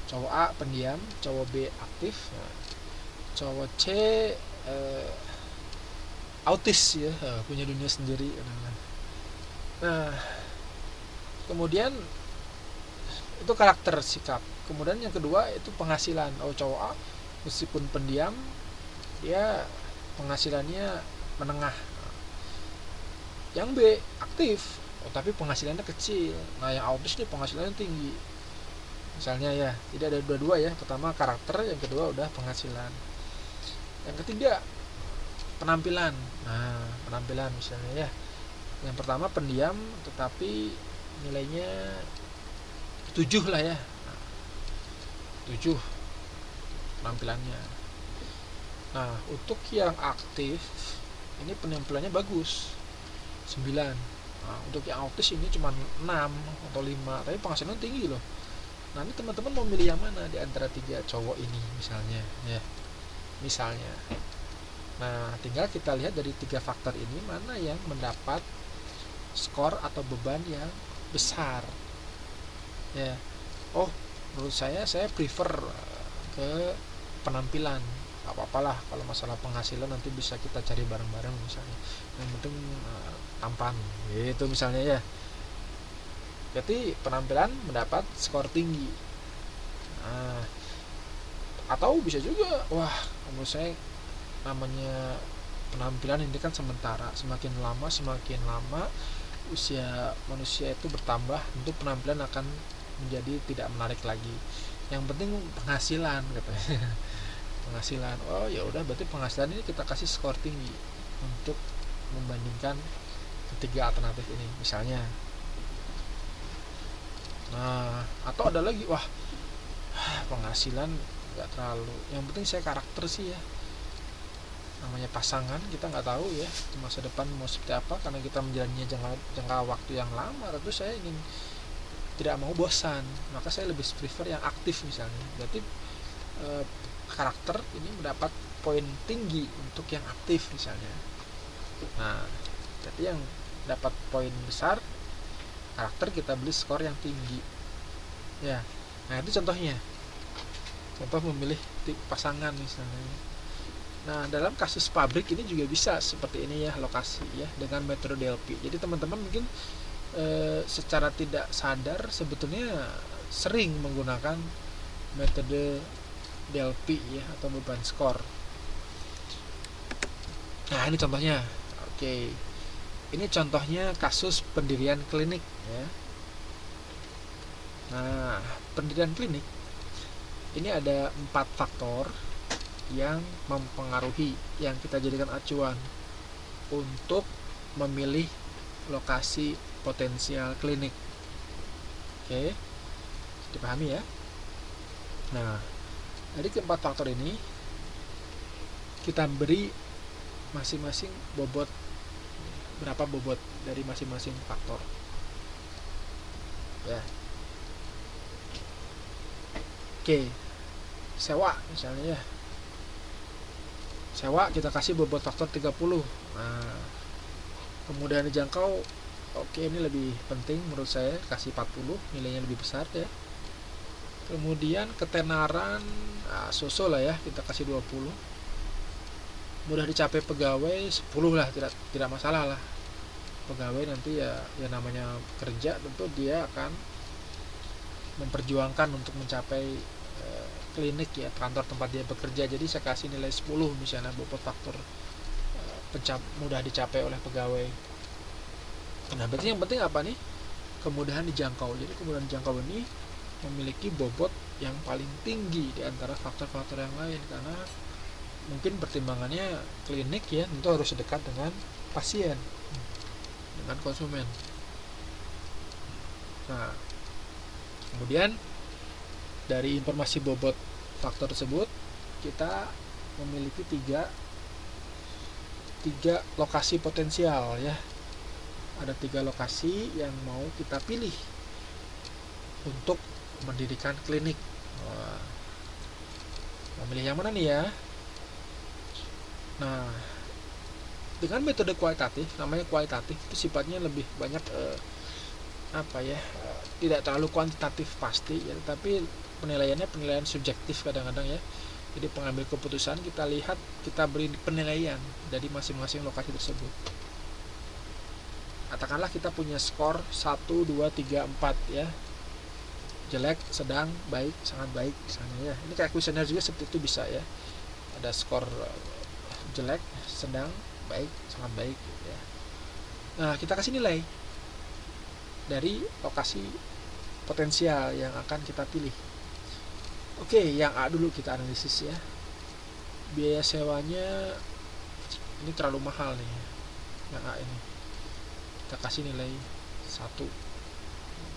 Cowok A pendiam, cowok B aktif, cowok C autis ya, punya dunia sendiri. Nah, kemudian itu karakter sikap. Kemudian yang kedua itu penghasilan. Cowok A meskipun pendiam, dia penghasilannya menengah. Yang B aktif, tapi penghasilannya kecil. Nah, yang autis dia penghasilannya tinggi. Misalnya ya, tidak ada dua-dua ya. Pertama karakter, yang kedua udah penghasilan. Yang ketiga penampilan. Nah, penampilan misalnya ya. Yang pertama pendiam tetapi nilainya 7 lah ya. 7 penampilannya. Nah, untuk yang aktif ini penampilannya bagus, 9. Nah, untuk yang autis ini cuma 6 atau 5, tapi penghasilan tinggi loh. Nah, ini teman-teman mau milih yang mana di antara 3 cowok ini misalnya ya. Misalnya. Nah, tinggal kita lihat dari 3 faktor ini mana yang mendapat skor atau beban yang besar. Ya. Menurut saya prefer ke penampilan. nggak apa-apa lah. Kalau masalah penghasilan nanti bisa kita cari bareng-bareng misalnya, yang penting tampan gitu misalnya ya. Berarti penampilan mendapat skor tinggi. Nah, atau bisa juga, wah menurut saya namanya penampilan ini kan sementara, semakin lama usia manusia itu bertambah, tentu penampilan akan menjadi tidak menarik lagi. Yang penting penghasilan katanya. Penghasilan, oh ya udah, berarti penghasilan ini kita kasih skor tinggi untuk membandingkan ketiga alternatif ini misalnya. Nah, atau ada lagi, wah penghasilan nggak terlalu, yang penting saya karakter sih ya. Namanya pasangan kita nggak tahu ya di masa depan mau seperti apa, karena kita menjalaninya jangka waktu yang lama. Tentu saya ingin tidak mau bosan, maka saya lebih prefer yang aktif misalnya. Berarti karakter ini mendapat poin tinggi untuk yang aktif misalnya. Nah, jadi yang dapat poin besar karakter, kita beli skor yang tinggi ya. Nah, itu contohnya, contoh memilih pasangan misalnya. Nah, dalam kasus pabrik ini juga bisa seperti ini ya, lokasi ya, dengan metode DLP. Jadi teman-teman mungkin secara tidak sadar sebetulnya sering menggunakan metode DLP ya, atau beban skor. Nah, ini contohnya. Oke, ini contohnya kasus pendirian klinik ya. Nah, pendirian klinik ini ada 4 faktor yang mempengaruhi, yang kita jadikan acuan untuk memilih lokasi potensial klinik. Oke, dipahami ya. Nah, dari keempat faktor ini kita beri masing-masing bobot, berapa bobot dari masing-masing faktor ya. Oke, sewa misalnya ya, sewa kita kasih bobot faktor 30. Nah, kemudian dijangkau, oke, ini lebih penting menurut saya, kasih 40, nilainya lebih besar ya. Kemudian ketenaran, so-so lah ya, kita kasih 20. Mudah dicapai pegawai 10 lah, tidak masalah lah. Pegawai nanti ya namanya kerja, tentu dia akan memperjuangkan untuk mencapai klinik ya, kantor tempat dia bekerja. Jadi saya kasih nilai 10 misalnya, bobot faktor mudah dicapai oleh pegawai. Nah, berarti yang penting apa nih? Kemudahan dijangkau. Jadi kemudahan dijangkau ini memiliki bobot yang paling tinggi di antara faktor-faktor yang lain, karena mungkin pertimbangannya klinik ya, tentu harus dekat dengan pasien, dengan konsumen. Nah, kemudian dari informasi bobot faktor tersebut kita memiliki tiga lokasi potensial ya. Ada 3 lokasi yang mau kita pilih untuk mendirikan klinik. Memilih yang mana nih ya? Nah, dengan metode kualitatif, namanya kualitatif itu sifatnya lebih banyak tidak terlalu kuantitatif pasti ya, tapi penilaiannya penilaian subjektif kadang-kadang ya. Jadi pengambil keputusan kita lihat, kita beri penilaian dari masing-masing lokasi tersebut. Katakanlah kita punya skor 1, 2, 3, 4 ya, jelek, sedang, baik, sangat baik misalnya ya. Ini kayak kuesioner juga seperti itu bisa ya, ada skor jelek, sedang, baik, sangat baik gitu ya. Nah, kita kasih nilai dari lokasi potensial yang akan kita pilih. Oke, yang A dulu kita analisis ya. Biaya sewanya ini terlalu mahal nih, yang A ini. Kita kasih nilai 1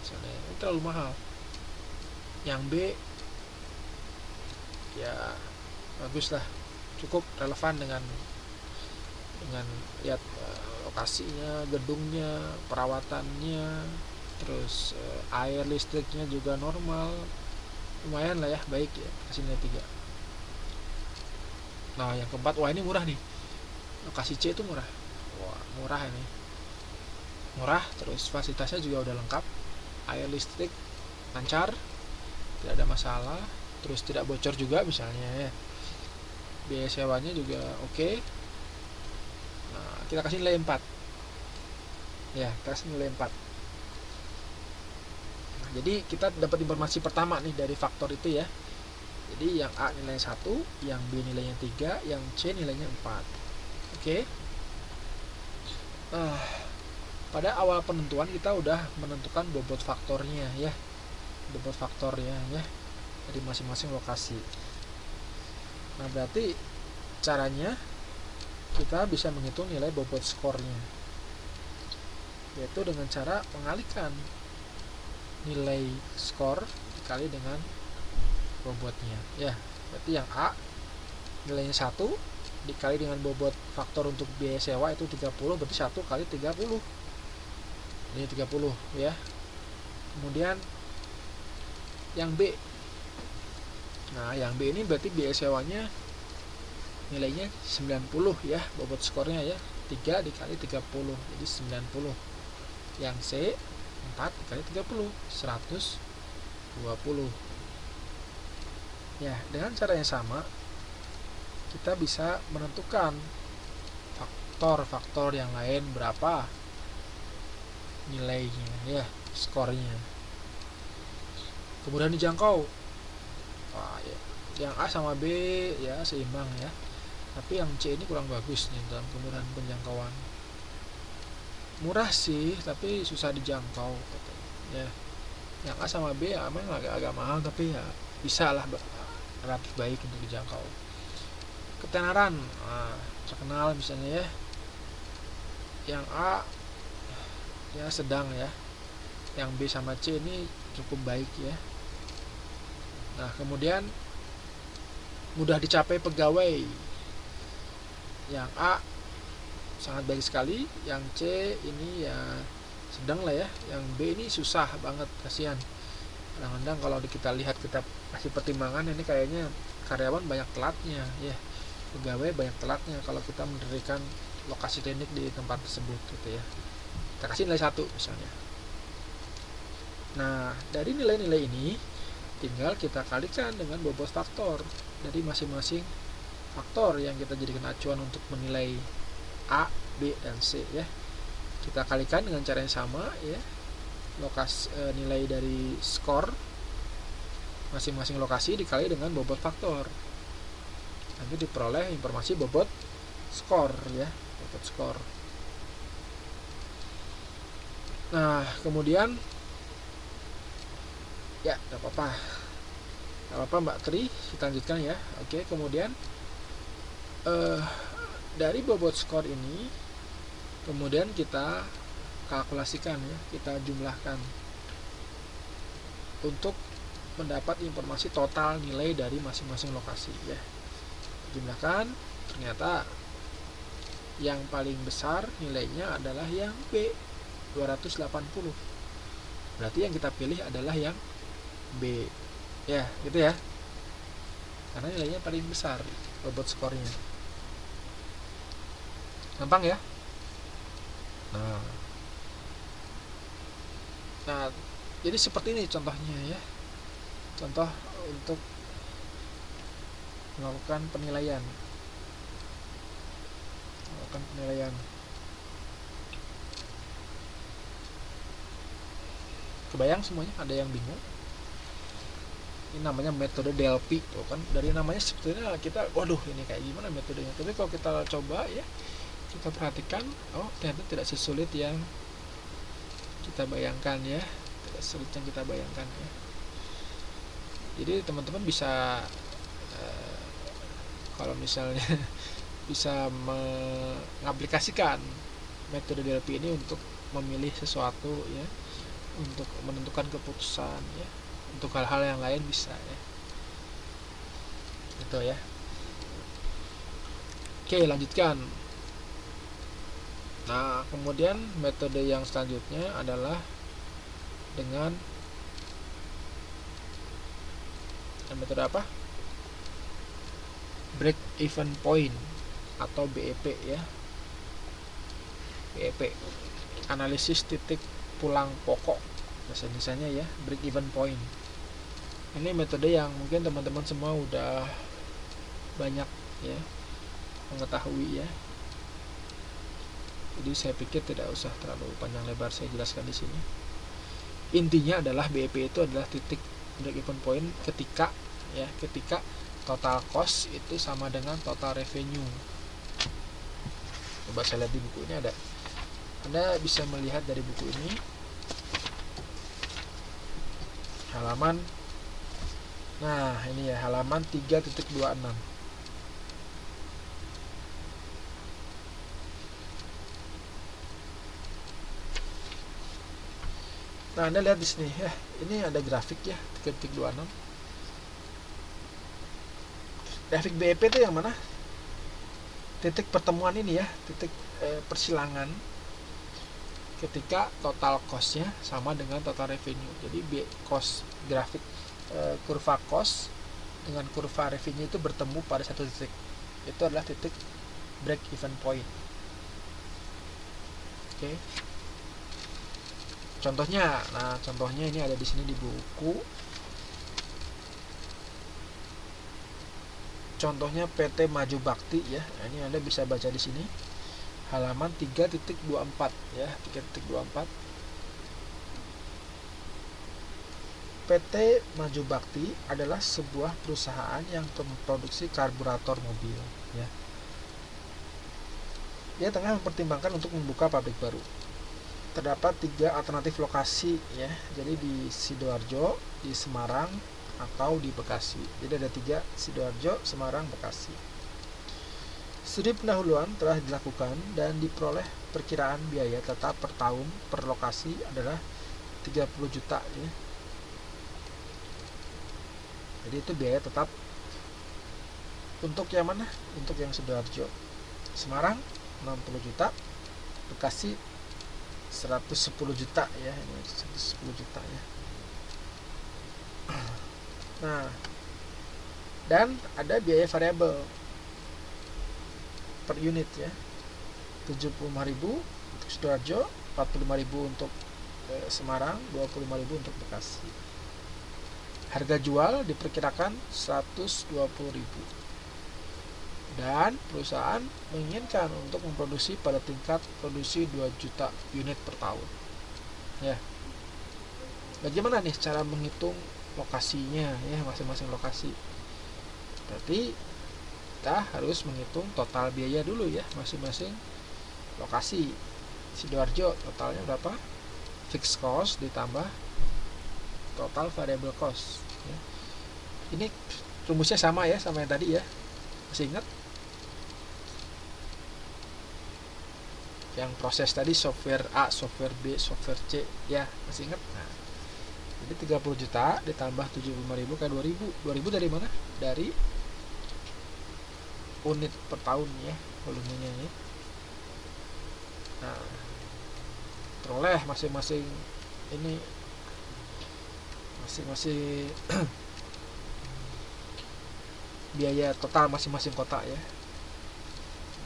misalnya, ini terlalu mahal. Yang B ya bagus lah, cukup relevan dengan lihat lokasinya, gedungnya, perawatannya, terus air listriknya juga normal, lumayan lah ya, baik ya, kasih nilai 3. Nah, yang keempat, wah ini murah nih, lokasi C itu murah. Wah, murah ini, murah, terus fasilitasnya juga udah lengkap, air listrik lancar, tidak ada masalah, terus tidak bocor juga misalnya ya. biaya sewanya juga oke. Nah, kita kasih nilai 4 ya, kasih nilai 4. Nah, jadi kita dapat informasi pertama nih dari faktor itu ya. Jadi yang A nilainya 1, yang B nilainya 3, yang C nilainya 4. Oke. Nah, pada awal penentuan kita udah menentukan bobot faktornya ya. Bobot faktornya ya dari masing-masing lokasi. Nah, berarti caranya kita bisa menghitung nilai bobot skornya, yaitu dengan cara mengalihkan nilai skor dikali dengan bobotnya ya. Berarti yang A nilainya 1 dikali dengan bobot faktor untuk biaya sewa itu 30, berarti 1 kali 30 ini 30 ya. Kemudian yang B, nah yang B ini berarti biaya sewanya nilainya 90 ya, bobot skornya ya, 3 dikali 30 jadi 90. Yang C 4 dikali 30 120 ya. Dengan cara yang sama kita bisa menentukan faktor-faktor yang lain berapa nilainya ya, skornya. Kemudian dijangkau. Wah, ya. Yang A sama B ya seimbang ya, tapi yang C ini kurang bagus nih dalam kemudahan penjangkauan. Murah sih tapi susah dijangkau ya. Yang A sama B ya emang agak mahal, tapi ya bisa lah, relatif baik untuk dijangkau. Ketenaran, nah, terkenal misalnya ya. Yang A ya sedang ya, yang B sama C ini cukup baik ya. Nah, kemudian mudah dicapai pegawai, yang A sangat baik sekali, yang C ini ya sedang lah ya, yang B ini susah banget, kasihan. Kadang-kadang kalau kita lihat, kita kasih pertimbangan, ini kayaknya karyawan banyak telatnya ya, pegawai banyak telatnya kalau kita mendirikan lokasi klinik di tempat tersebut gitu ya. Kita kasih nilai 1 misalnya. Nah, dari nilai-nilai ini tinggal kita kalikan dengan bobot faktor dari masing-masing faktor yang kita jadikan acuan untuk menilai A, B, dan C ya. Kita kalikan dengan cara yang sama ya. Nilai dari skor masing-masing lokasi dikali dengan bobot faktor. Nanti diperoleh informasi bobot skor ya, bobot skor. Nah, kemudian ya, gak apa-apa Mbak Tri, kita lanjutkan ya. Oke, kemudian dari bobot skor ini kemudian kita kalkulasikan ya, kita jumlahkan untuk mendapat informasi total nilai dari masing-masing lokasi ya. Jumlahkan, ternyata yang paling besar nilainya adalah yang B 280. Berarti yang kita pilih adalah yang B ya, gitu ya, karena nilainya paling besar bobot skornya. Gampang ya. Nah, jadi seperti ini contohnya ya, contoh untuk melakukan penilaian. Kebayang semuanya? Ada yang bingung? Ini namanya metode DLP tuh kan, dari namanya sebetulnya kita waduh ini kayak gimana metodenya, tapi kalau kita coba ya, kita perhatikan, oh ternyata tidak sesulit yang kita bayangkan ya, tidak sulit yang kita bayangkan ya. Jadi teman-teman bisa kalau misalnya bisa mengaplikasikan metode DLP ini untuk memilih sesuatu ya, untuk menentukan keputusan ya, untuk hal-hal yang lain bisa ya, gitu ya. Oke, lanjutkan. Nah, kemudian metode yang selanjutnya adalah dengan metode apa? Break even point atau BEP ya. BEP, analisis titik pulang pokok bahasa Indonesianya ya, break even point. Ini metode yang mungkin teman-teman semua udah banyak ya, mengetahui ya. Jadi saya pikir tidak usah terlalu panjang lebar saya jelaskan di sini. Intinya adalah BEP itu adalah titik break even point ketika total cost itu sama dengan total revenue. Coba saya lihat di buku ini ada. Anda bisa melihat dari buku ini halaman, nah ini ya, halaman 3.26. Nah, Anda lihat di sini ya, ini ada grafik ya, 3.26. Grafik BEP itu yang mana? Titik pertemuan ini ya, titik persilangan ketika total cost-nya sama dengan total revenue. Jadi cost grafik kurva cost dengan kurva revenue itu bertemu pada satu titik. Itu adalah titik break even point. Oke. Contohnya, contohnya ini ada di sini di buku. Contohnya PT Maju Bakti ya. Nah, ini Anda bisa baca di sini. Halaman 3.24 ya, 3.24. PT Maju Bakti adalah sebuah perusahaan yang memproduksi karburator mobil ya. Dia tengah mempertimbangkan untuk membuka pabrik baru. Terdapat 3 alternatif lokasi ya. Jadi di Sidoarjo, di Semarang, atau di Bekasi. Jadi ada 3, Sidoarjo, Semarang, Bekasi. Studi pendahuluan telah dilakukan dan diperoleh perkiraan biaya tetap per tahun per lokasi adalah 30 juta ya. Jadi itu biaya tetap untuk yang mana? Untuk yang Sidoarjo. Semarang 60 juta, Bekasi 110 juta ya, ini 110 juta ya. Nah, dan ada biaya variabel per unit ya, 75.000 untuk Sidoarjo, 45.000 untuk Semarang, 25.000 untuk Bekasi. Harga jual diperkirakan 120.000. Dan perusahaan menginginkan untuk memproduksi pada tingkat produksi 2 juta unit per tahun. Ya. Bagaimana nih cara menghitung lokasinya ya, masing-masing lokasi? Berarti kita harus menghitung total biaya dulu ya, masing-masing lokasi. Sidoarjo totalnya berapa? Fixed cost ditambah total variable cost ya. Ini rumusnya sama ya, sama yang tadi ya. Masih ingat? Yang proses tadi software A, software B, software C ya, masih ingat? Nah, jadi 30 juta ditambah 75.000 kayak 2.000 dari mana? Dari unit per tahun ya, volumenya ya. Nah, peroleh masing-masing ini, masing-masing biaya total masing-masing kota ya.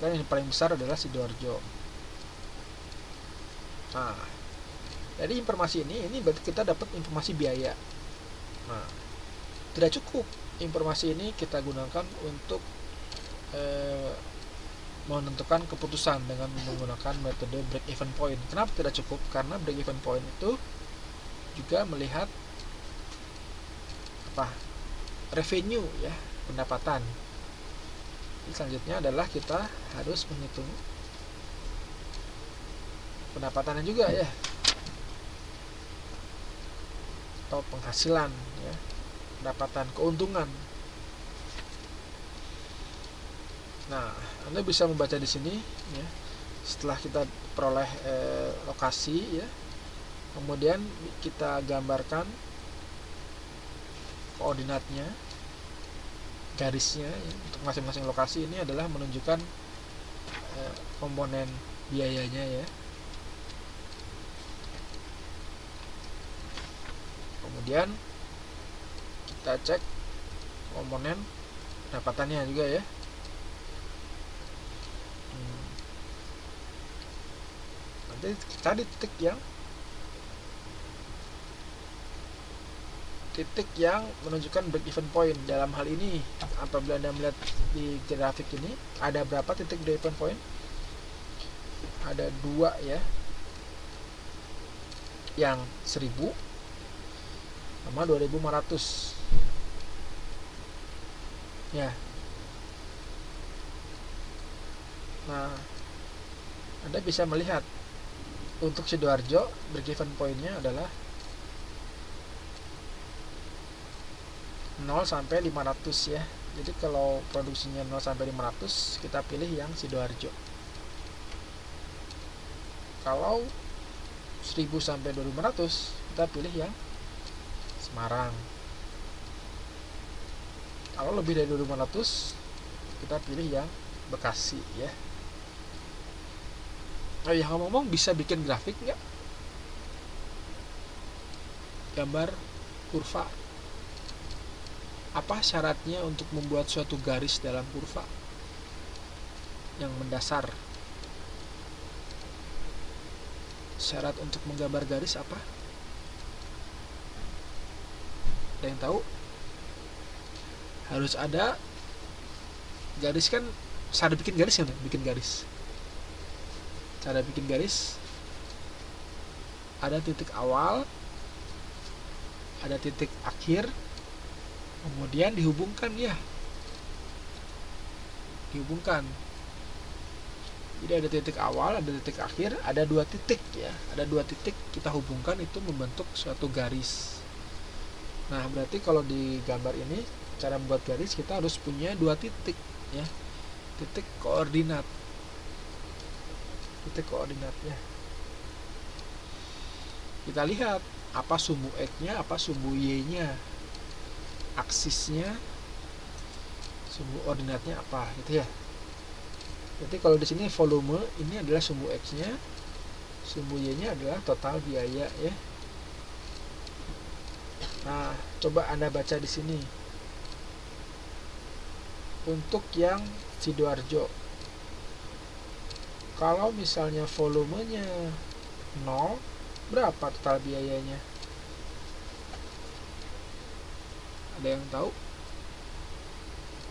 Dan yang paling besar adalah Sidoarjo. Nah, dari informasi ini berarti kita dapat informasi biaya. Nah, tidak cukup informasi ini kita gunakan untuk menentukan keputusan dengan menggunakan metode break even point. Kenapa tidak cukup? Karena break even point itu juga melihat revenue ya, pendapatan. Jadi selanjutnya adalah kita harus menghitung pendapatannya juga ya, atau penghasilan ya, pendapatan, keuntungan. Nah, Anda bisa membaca di sini ya. Setelah kita peroleh lokasi ya, kemudian kita gambarkan koordinatnya, garisnya ya, untuk masing-masing lokasi. Ini adalah menunjukkan komponen biayanya ya. Kemudian kita cek komponen pendapatannya juga ya. Nanti cari titik yang titik yang menunjukkan break even point. Dalam hal ini apabila Anda melihat di grafik ini, ada berapa titik break even point? Ada 2 ya, yang 1000 sama 2500 ya. Nah, Anda bisa melihat untuk Sidoarjo break even point-nya adalah 0 sampai 500 ya. Jadi kalau produksinya 0 sampai 500, kita pilih yang Sidoarjo. Kalau 1000 sampai 2500, kita pilih yang Semarang. Kalau lebih dari 2500, kita pilih yang Bekasi ya. Oh ya, ngomong-ngomong, bisa bikin grafik nggak? Gambar kurva. Apa syaratnya untuk membuat suatu garis dalam kurva yang mendasar? Syarat untuk menggambar garis apa? Ada yang tahu? Harus ada garis kan. Cara bikin garis kan? Bikin garis. Cara bikin garis, ada titik awal, ada titik akhir, kemudian dihubungkan ya. Dihubungkan. Jadi ada titik awal, ada titik akhir, ada 2 titik ya. Ada 2 titik kita hubungkan, itu membentuk suatu garis. Nah, berarti kalau di gambar ini, cara membuat garis kita harus punya 2 titik ya. Titik koordinat. Titik koordinatnya. Kita lihat apa sumbu X-nya, apa sumbu Y-nya, aksisnya, sumbu ordinatnya apa gitu ya. Jadi kalau di sini volume ini adalah sumbu X-nya, sumbu Y-nya adalah total biaya ya. Nah, coba Anda baca di sini. Untuk yang Sidoarjo, kalau misalnya volumenya 0, berapa total biayanya? Ada yang tahu?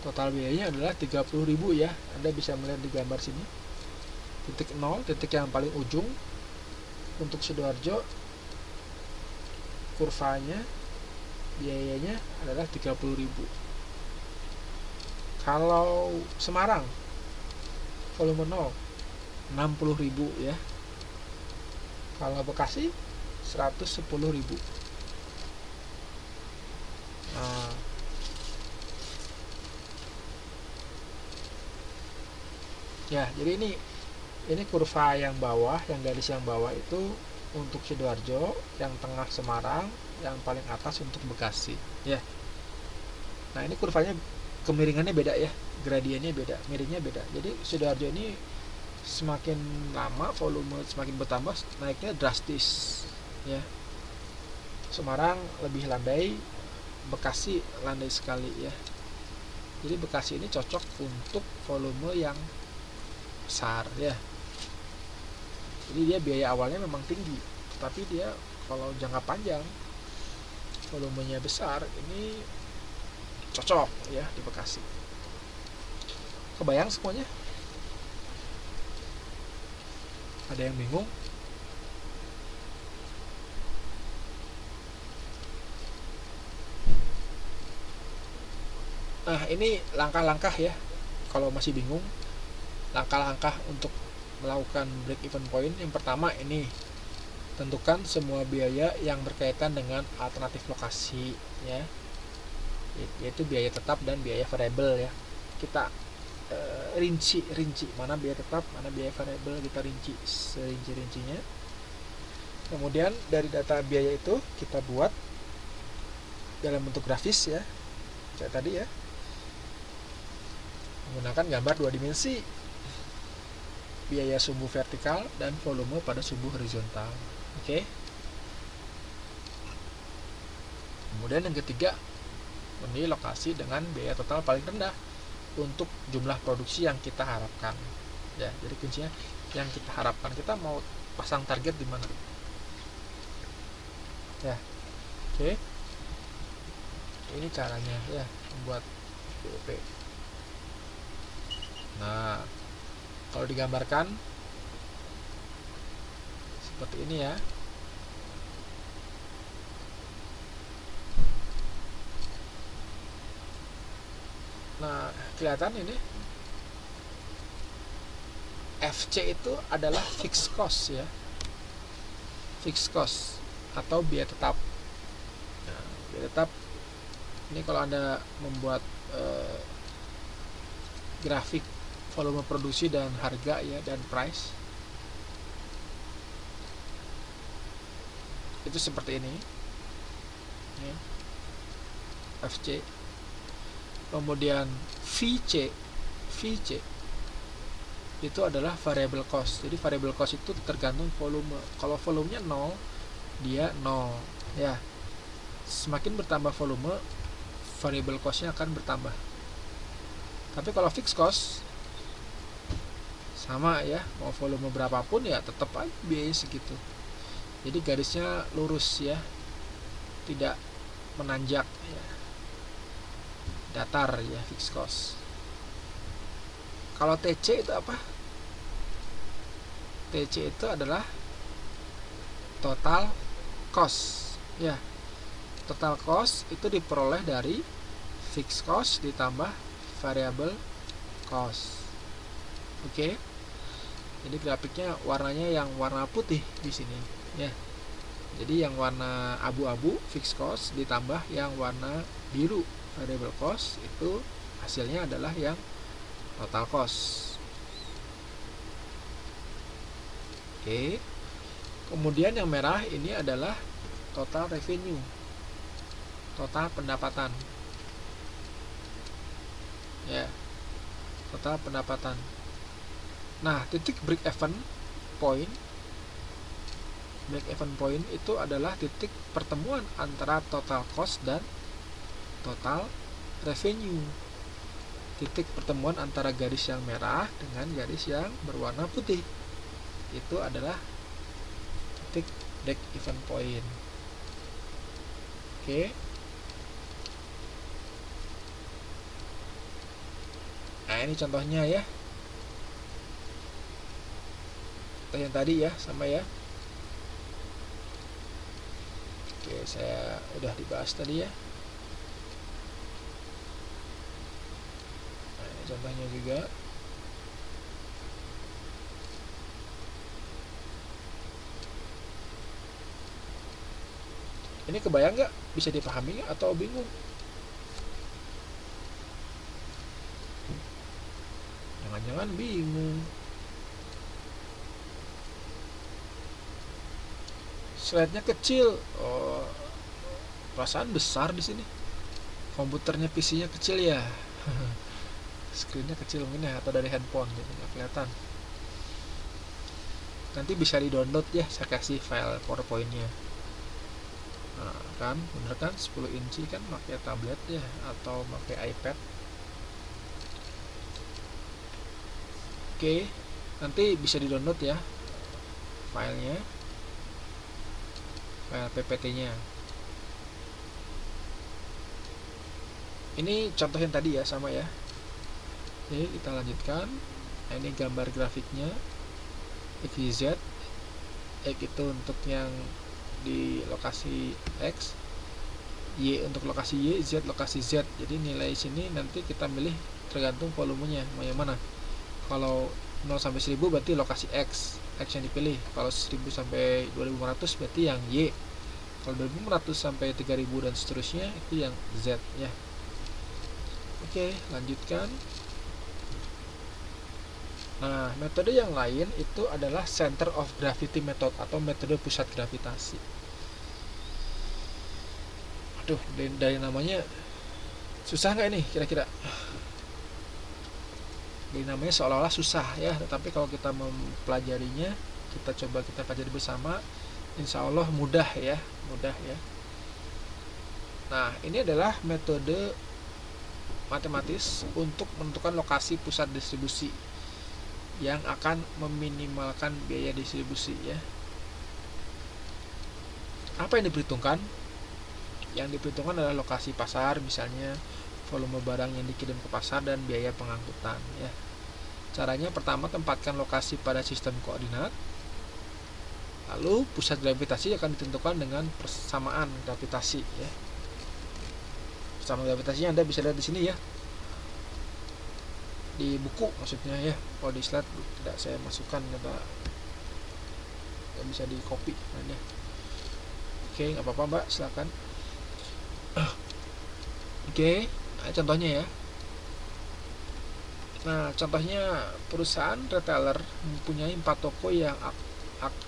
Total biayanya adalah 30.000 ya. Anda bisa melihat di gambar sini. Titik 0, titik yang paling ujung. Untuk Sidoarjo, kurvanya, biayanya adalah 30.000. Kalau Semarang, volume 0, 60.000 ya. Kalau Bekasi 110.000. Nah, ya, jadi ini kurva yang bawah, yang garis yang bawah itu untuk Sidoarjo, yang tengah Semarang, yang paling atas untuk Bekasi ya. Nah, ini kurvanya kemiringannya beda ya, gradiennya beda, miringnya beda. Jadi Sidoarjo ini semakin lama volume semakin bertambah, naiknya drastis ya. Semarang lebih landai, Bekasi landai sekali ya. Jadi Bekasi ini cocok untuk volume yang besar ya. Jadi dia biaya awalnya memang tinggi, tapi dia kalau jangka panjang volumenya besar, ini cocok ya di Bekasi. Kebayang semuanya? Ada yang bingung? Nah, ini langkah-langkah ya. Kalau masih bingung, langkah-langkah untuk melakukan break even point. Yang pertama ini, tentukan semua biaya yang berkaitan dengan alternatif lokasi ya, yaitu biaya tetap dan biaya variabel ya. Kita rinci mana biaya tetap, mana biaya variabel, kita rinci serinci-rincinya. Kemudian dari data biaya itu kita buat dalam bentuk grafis ya, kayak tadi ya, menggunakan gambar 2 dimensi, biaya sumbu vertikal dan volume pada sumbu horizontal. Oke. Kemudian yang ketiga, memilih lokasi dengan biaya total paling rendah untuk jumlah produksi yang kita harapkan ya. Jadi kuncinya yang kita harapkan, kita mau pasang target di mana ya. Oke. ini caranya ya membuat BOP. Nah, kalau digambarkan seperti ini ya. Nah, kelihatan ini FC itu adalah fixed cost ya, fixed cost atau biaya tetap. Nah, biaya tetap ini kalau Anda membuat grafik volume produksi dan harga ya, dan price, itu seperti ini ya, FC. Kemudian VC itu adalah variable cost. Jadi variable cost itu tergantung volume. Kalau volumenya 0, dia 0 ya. Semakin bertambah volume, variable costnya akan bertambah. Tapi kalau fixed cost sama ya, mau volume berapapun ya tetap aja biaya segitu. Jadi garisnya lurus ya, tidak menanjak ya, datar ya, fixed cost. Kalau TC itu apa? TC itu adalah total cost ya. Total cost itu diperoleh dari fixed cost ditambah variable cost. Oke. Jadi grafiknya warnanya yang warna putih di sini ya. Jadi yang warna abu-abu fixed cost ditambah yang warna biru variable cost, itu hasilnya adalah yang total cost. Oke. Kemudian yang merah ini adalah total revenue, total pendapatan ya, total pendapatan. Nah, titik break even point itu adalah titik pertemuan antara total cost dan total revenue. Titik pertemuan antara garis yang merah dengan garis yang berwarna putih itu adalah titik break even point. Oke. Nah, ini contohnya ya. Yang tadi ya, sama ya. Oke, saya udah dibahas tadi ya. Nah, ini contohnya juga. Ini kebayang nggak? Bisa dipahami nggak atau bingung? Jangan-jangan bingung. Slide-nya kecil. Oh, perasaan besar di sini. Komputernya, PC-nya kecil ya. Screen-nya kecil mungkin ya, atau dari handphone gitu, nggak kelihatan. Nanti bisa di-download ya, saya kasih file PowerPoint-nya. Nah, kan, bener kan, 10 inci kan pakai tablet ya, atau pakai iPad. Oke, nanti bisa di-download ya filenya, file PPT-nya. Ini contoh yang tadi ya, sama ya. Oke, kita lanjutkan. Nah, ini gambar grafiknya XYZ. X itu untuk yang di lokasi X, Y untuk lokasi Y, Z lokasi Z. Jadi nilai sini nanti kita milih tergantung volumenya mau yang mana. Kalau 0 sampai 1000 berarti lokasi X yang dipilih. Kalau 1000 sampai 2500 berarti yang Y. Kalau 2500 sampai 3000 dan seterusnya itu yang Z ya. Oke, lanjutkan. Nah, metode yang lain itu adalah center of gravity method atau metode pusat gravitasi. Aduh, dari namanya susah nggak ini kira-kira? Dari namanya seolah-olah susah ya, tetapi kalau kita mempelajarinya, kita pelajari bersama, insya Allah mudah ya. Nah, ini adalah metode matematis untuk menentukan lokasi pusat distribusi yang akan meminimalkan biaya distribusi ya. Apa yang diperhitungkan? Yang diperhitungkan adalah lokasi pasar, misalnya volume barang yang dikirim ke pasar dan biaya pengangkutan ya. Caranya pertama, tempatkan lokasi pada sistem koordinat. Lalu pusat gravitasi akan ditentukan dengan persamaan gravitasi ya. Persamaan gravitasinya Anda bisa lihat di sini ya. Di buku maksudnya ya. Kalau di slide tidak saya masukkan, tidak bisa di copy ya. Oke, nggak apa-apa Mbak, silakan. Oke, contohnya ya. Nah, contohnya perusahaan retailer mempunyai 4 toko yang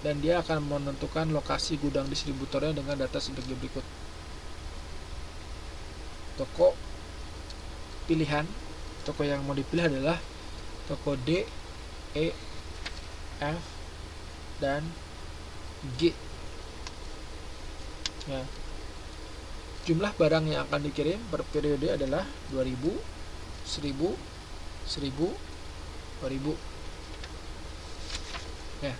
dan dia akan menentukan lokasi gudang distributornya dengan data sebagai berikut. Toko pilihan, toko yang mau dipilih adalah toko D, E, F, dan G. Ya. Jumlah barang yang akan dikirim per periode adalah 2000, 1000, 1000, 2000. Ya.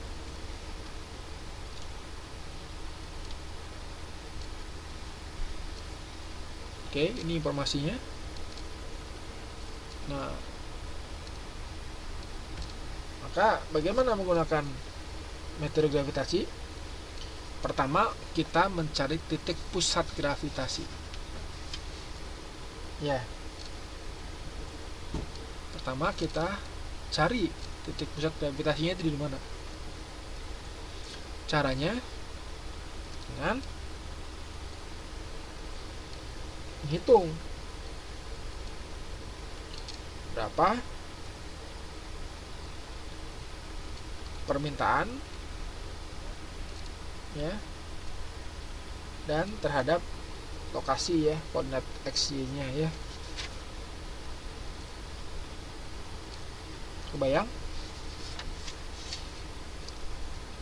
Oke, ini informasinya. Nah, maka bagaimana menggunakan metode gravitasi? Pertama, kita mencari titik pusat gravitasi. Ya. Pertama, kita cari titik pusat gravitasinya itu di mana. Caranya dengan menghitung berapa permintaan ya, dan terhadap lokasi ya, koordinat XY-nya ya. Kebayang?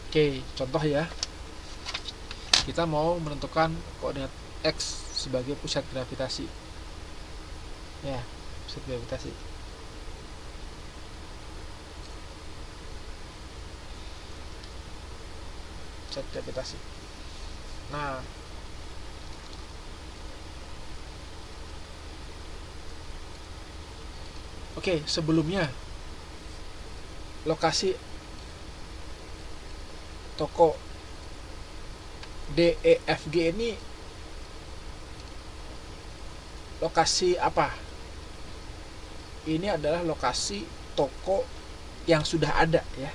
Oke, contoh ya. Kita mau menentukan koordinat X sebagai pusat gravitasi. Ya, pusat gravitasi. Pusat gravitasi. Nah, oke, sebelumnya lokasi toko D, E, F, G ini lokasi apa? Ini adalah lokasi toko yang sudah ada ya.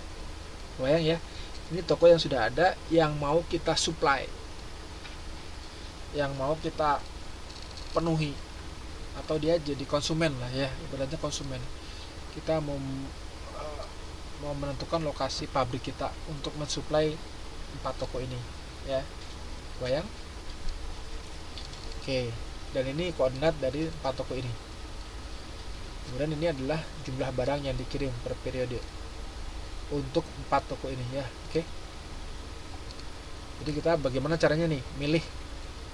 Bayang ya. Ini toko yang sudah ada yang mau kita supply. Yang mau kita penuhi, atau dia jadi konsumen lah ya, ibaratnya konsumen. Kita mau menentukan lokasi pabrik kita untuk mensuplai 4 toko ini ya. Bayang? Oke, dan ini koordinat dari 4 toko ini. Kemudian ini adalah jumlah barang yang dikirim per periode untuk 4 toko ini ya. Oke. Jadi kita bagaimana caranya nih milih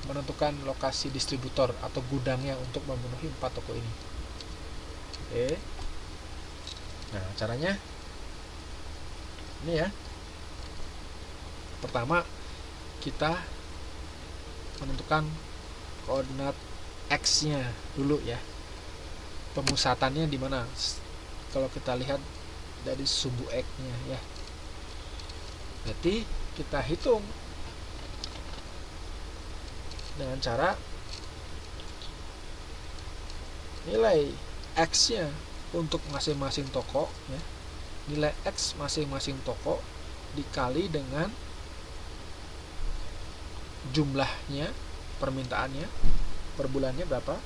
menentukan lokasi distributor atau gudangnya untuk memenuhi 4 toko ini. Oke. Nah, caranya ini ya. Pertama, kita menentukan koordinat X-nya dulu ya. Pemusatannya di mana? Kalau kita lihat dari sumbu X-nya ya. Berarti kita hitung dengan cara nilai X-nya untuk masing-masing toko ya. Nilai X masing-masing toko dikali dengan jumlahnya, permintaannya per bulannya berapa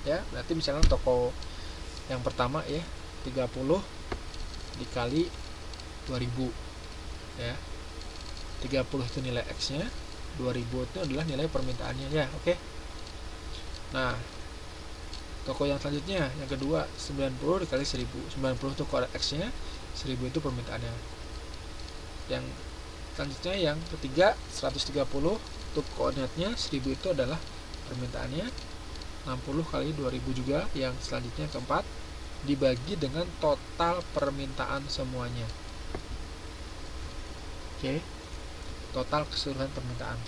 ya. Berarti misalnya toko yang pertama ya 30 dikali 2000 ya. 30 itu nilai X nya, 2000 itu adalah nilai permintaannya ya. Oke. Nah, toko yang selanjutnya yang kedua 90 dikali 1000. 90 itu koordinat X nya, 1000 itu permintaannya. Yang selanjutnya yang ketiga 130 untuk koordinatnya, 1000 itu adalah permintaannya, 60 kali 2000 juga. Yang selanjutnya keempat dibagi dengan total permintaan semuanya. Oke. Total keseluruhan permintaan.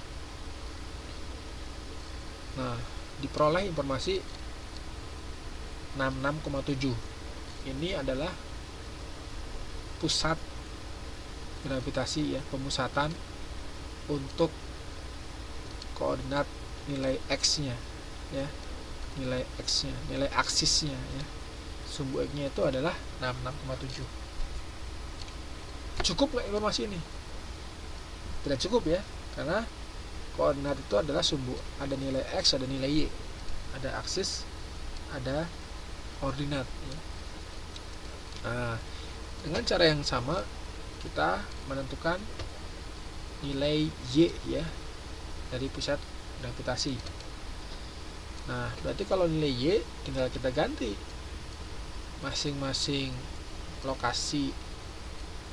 Nah, diperoleh informasi 66,7. Ini adalah pusat gravitasi ya, pemusatan untuk koordinat nilai X-nya ya, nilai X-nya, nilai aksisnya ya. Sumbu X-nya itu adalah 66,7. Cukup nggak informasi ini? Tidak cukup ya, karena koordinat itu adalah sumbu, ada nilai X, ada nilai Y, ada aksis, ada koordinat ya. Nah, dengan cara yang sama kita menentukan nilai Y ya dari pusat gravitasi. Nah, berarti kalau nilai Y tinggal kita ganti masing-masing lokasi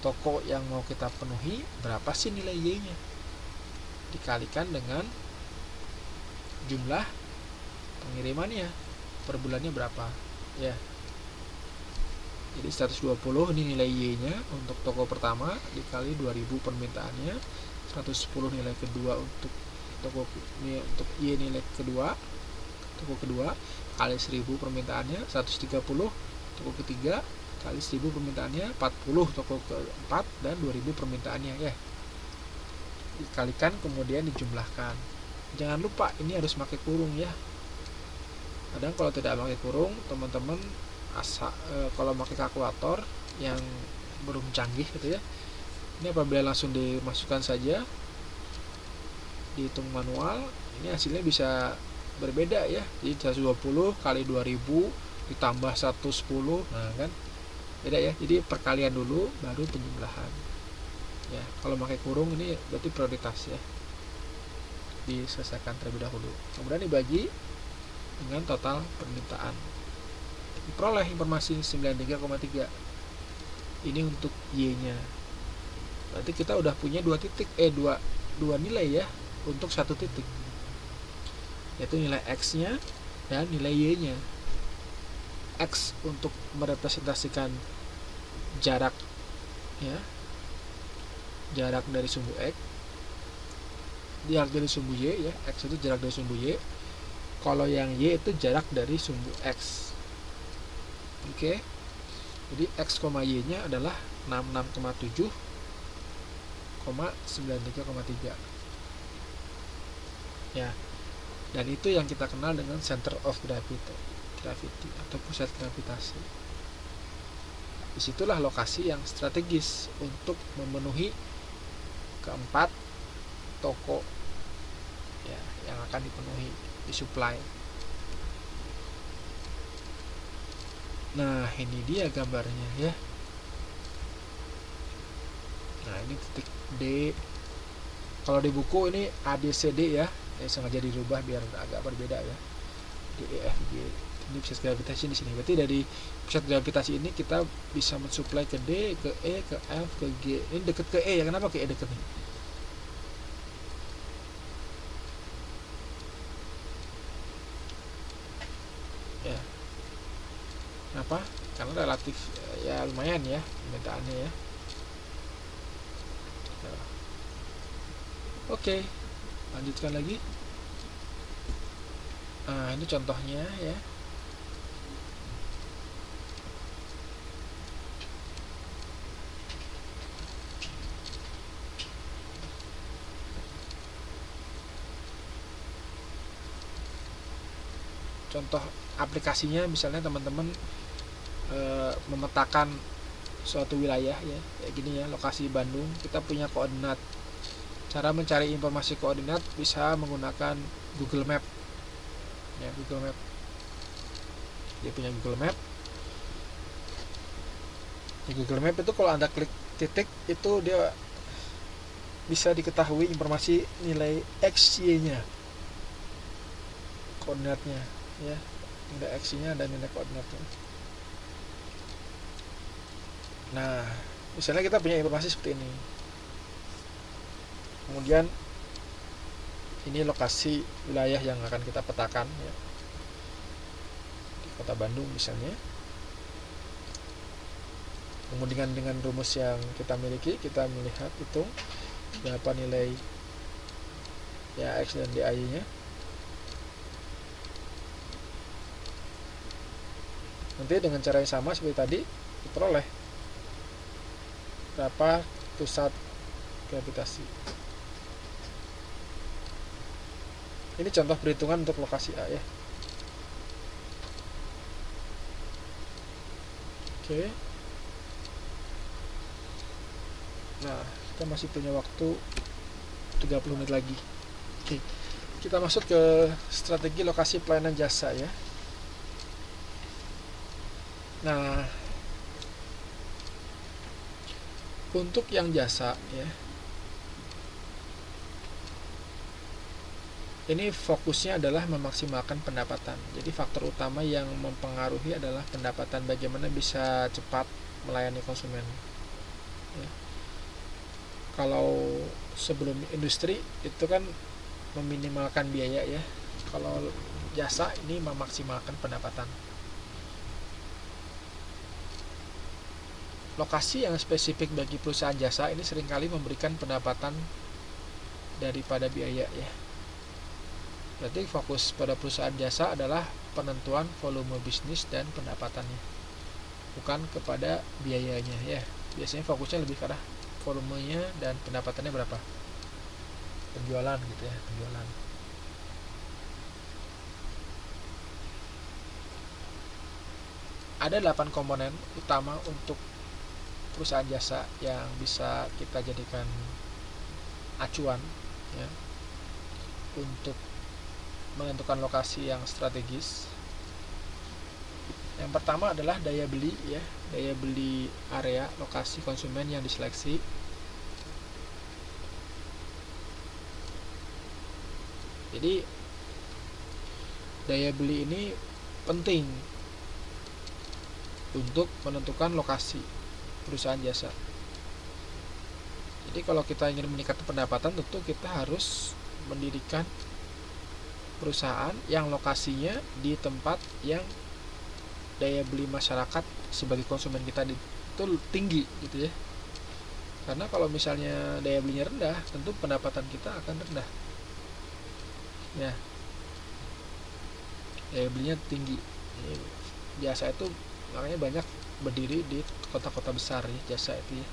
toko yang mau kita penuhi, berapa sih nilai Y-nya, dikalikan dengan jumlah pengirimannya per bulannya berapa ya. Jadi 120 ini nilai Y-nya untuk toko pertama, dikali 2000 permintaannya, 110 nilai kedua untuk toko untuk Y nilai kedua, toko kedua, kali 1000 permintaannya, 130 toko ketiga, kali 1000 permintaannya, 40 toko keempat, dan 2000 permintaannya ya. Dikalikan kemudian dijumlahkan. Jangan lupa ini harus pakai kurung ya. Kadang kalau tidak pakai kurung, teman-teman kalau pakai kalkulator yang belum canggih gitu ya, ini apabila langsung dimasukkan saja, dihitung manual, ini hasilnya bisa berbeda ya. Jadi 120 kali 2000 ditambah 110, nah kan beda ya. Jadi perkalian dulu baru penjumlahan ya. Kalau pakai kurung ini berarti prioritas ya, diselesaikan terlebih dahulu, kemudian dibagi dengan total permintaan, diperoleh informasi 93,3. Ini untuk Y nya. Berarti kita udah punya dua nilai ya untuk satu titik, yaitu nilai X nya dan nilai Y nya. X untuk merepresentasikan jarak ya, jarak dari sumbu X, jarak dari sumbu Y ya. X itu jarak dari sumbu Y, kalau yang Y itu jarak dari sumbu X. Oke. Jadi X, Y nya adalah 66,7, 93,3 ya. Dan itu yang kita kenal dengan center of gravity atau pusat gravitasi. Disitulah lokasi yang strategis untuk memenuhi keempat toko ya yang akan dipenuhi, disuplai. Nah, ini dia gambarnya ya. Nah, ini titik D. Kalau di buku ini ABCD ya, sengaja dirubah biar agak berbeda ya. D, E, F, G. Ini pusat gravitasi di sini. Berarti dari pusat gravitasi ini kita bisa mensuplai ke D, ke E, ke F, ke G. Ini dekat ke E ya. Kenapa ke E dekat nih? Ya. Kenapa? Karena relatif ya lumayan ya permintaannya ya. Oke, lanjutkan lagi. Nah, ini contohnya ya. Contoh aplikasinya misalnya teman-teman memetakan suatu wilayah ya, kayak gini ya, lokasi Bandung, kita punya koordinat. Cara mencari informasi koordinat bisa menggunakan Google Map ya, Google Map. Dia punya Google Map. Di Google Map itu kalau Anda klik titik itu dia bisa diketahui informasi nilai X, Y-nya, koordinatnya ya, nilai X-nya dan nilai koordinatnya. Nah, misalnya kita punya informasi seperti ini. Kemudian ini lokasi wilayah yang akan kita petakan ya, di kota Bandung misalnya. Kemudian dengan rumus yang kita miliki, kita melihat hitung berapa nilai ya X dan DAY nya. Nanti dengan cara yang sama seperti tadi diperoleh berapa pusat gravitasi. Ini contoh perhitungan untuk lokasi A ya. Oke. Nah, kita masih punya waktu 30 menit lagi. Oke. Kita masuk ke strategi lokasi pelayanan jasa ya. Nah, untuk yang jasa ya, ini fokusnya adalah memaksimalkan pendapatan. Jadi faktor utama yang mempengaruhi adalah pendapatan, bagaimana bisa cepat melayani konsumen ya. Kalau sebelum industri itu kan meminimalkan biaya ya, kalau jasa ini memaksimalkan pendapatan. Lokasi yang spesifik bagi perusahaan jasa ini seringkali memberikan pendapatan daripada biaya ya. Berarti fokus pada perusahaan jasa adalah penentuan volume bisnis dan pendapatannya, bukan kepada biayanya ya. Biasanya fokusnya lebih ke arah volumenya dan pendapatannya berapa, penjualan gitu ya, penjualan. Ada 8 komponen utama untuk perusahaan jasa yang bisa kita jadikan acuan ya, untuk menentukan lokasi yang strategis. Yang pertama adalah daya beli ya, daya beli area lokasi konsumen yang diseleksi. Jadi daya beli ini penting untuk menentukan lokasi perusahaan jasa. Jadi kalau kita ingin meningkatkan pendapatan, tentu kita harus mendirikan perusahaan yang lokasinya di tempat yang daya beli masyarakat sebagai konsumen kita itu tinggi gitu ya. Karena kalau misalnya daya belinya rendah, tentu pendapatan kita akan rendah ya. Daya belinya tinggi, jasa itu makanya banyak berdiri di kota-kota besar ya, jasa itu ya,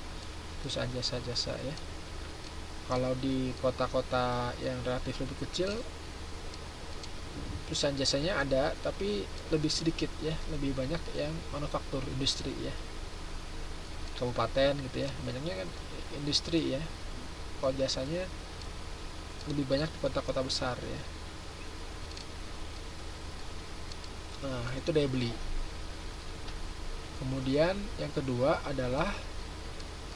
perusahaan jasa-jasa ya. Kalau di kota-kota yang relatif lebih kecil, perusahaan jasanya ada tapi lebih sedikit ya, lebih banyak yang manufaktur, industri ya. Kabupaten gitu ya, banyaknya kan industri ya. Kalau jasanya lebih banyak di kota-kota besar ya. Nah, itu daya beli. Kemudian yang kedua adalah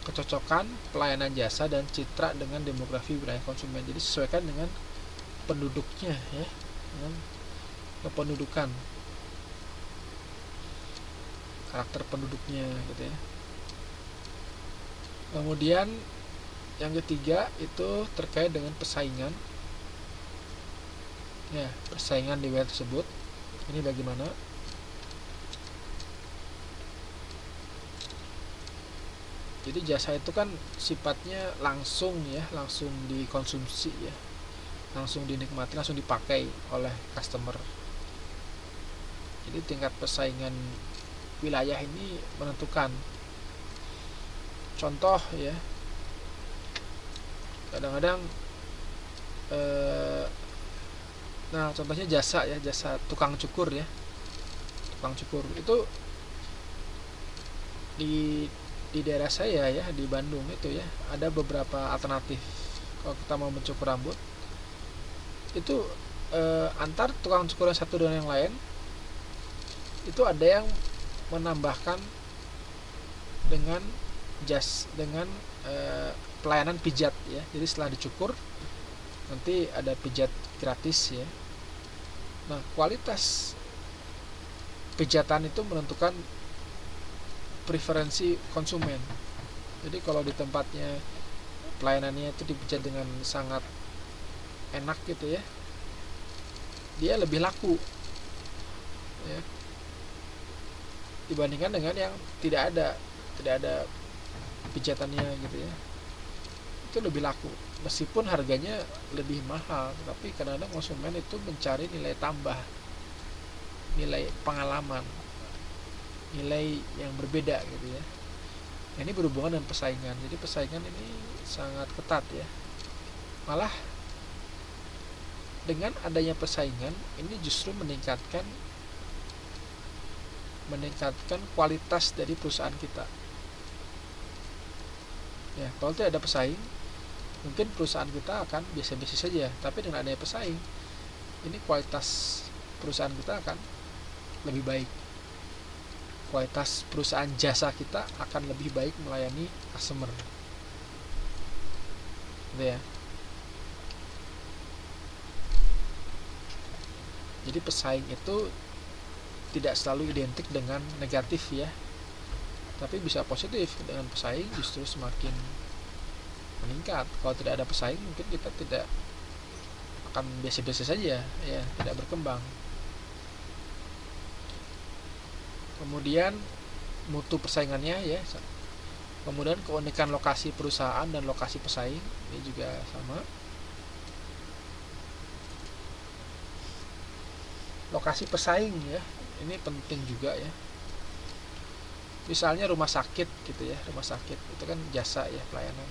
kecocokan pelayanan jasa dan citra dengan demografi wilayah konsumen. Jadi sesuaikan dengan penduduknya ya, dengan kependudukan, karakter penduduknya gitu ya. Kemudian yang ketiga itu terkait dengan persaingan ya, persaingan di wilayah tersebut. Ini bagaimana? Jadi jasa itu kan sifatnya langsung ya, langsung dikonsumsi ya, langsung dinikmati, langsung dipakai oleh customer. Jadi tingkat persaingan wilayah ini menentukan. Contoh ya, kadang-kadang nah contohnya jasa ya, jasa tukang cukur ya. Tukang cukur itu di daerah saya ya, di Bandung itu ya, ada beberapa alternatif. Kalau kita mau mencukur rambut itu antar tukang cukur yang satu dengan yang lain itu ada yang menambahkan dengan dengan pelayanan pijat ya. Jadi setelah dicukur nanti ada pijat gratis ya. Nah, kualitas pijatan itu menentukan preferensi konsumen. Jadi kalau di tempatnya pelayanannya itu dipijat dengan sangat enak gitu ya, dia lebih laku ya, dibandingkan dengan yang tidak ada pijatannya gitu ya. Itu lebih laku meskipun harganya lebih mahal, tapi kadang-kadang konsumen itu mencari nilai tambah, nilai pengalaman. nilai yang berbeda gitu ya. Ini berhubungan dengan persaingan. Jadi persaingan ini sangat ketat ya. Malah dengan adanya persaingan ini justru meningkatkan kualitas dari perusahaan kita. Ya, kalau tidak ada pesaing, mungkin perusahaan kita akan biasa-biasa saja. Tapi dengan adanya pesaing, ini kualitas perusahaan kita akan lebih baik. Kualitas perusahaan jasa kita akan lebih baik melayani customer. Gitu ya. Jadi pesaing itu tidak selalu identik dengan negatif ya, tapi bisa positif. Dengan pesaing justru semakin meningkat. Kalau tidak ada pesaing mungkin kita tidak akan biasa-biasa saja ya, tidak berkembang. Kemudian mutu persaingannya ya, kemudian keunikan lokasi perusahaan dan lokasi pesaing ini juga sama. Lokasi pesaing ya, ini penting juga ya. Misalnya rumah sakit gitu ya, rumah sakit itu kan jasa ya, pelayanan.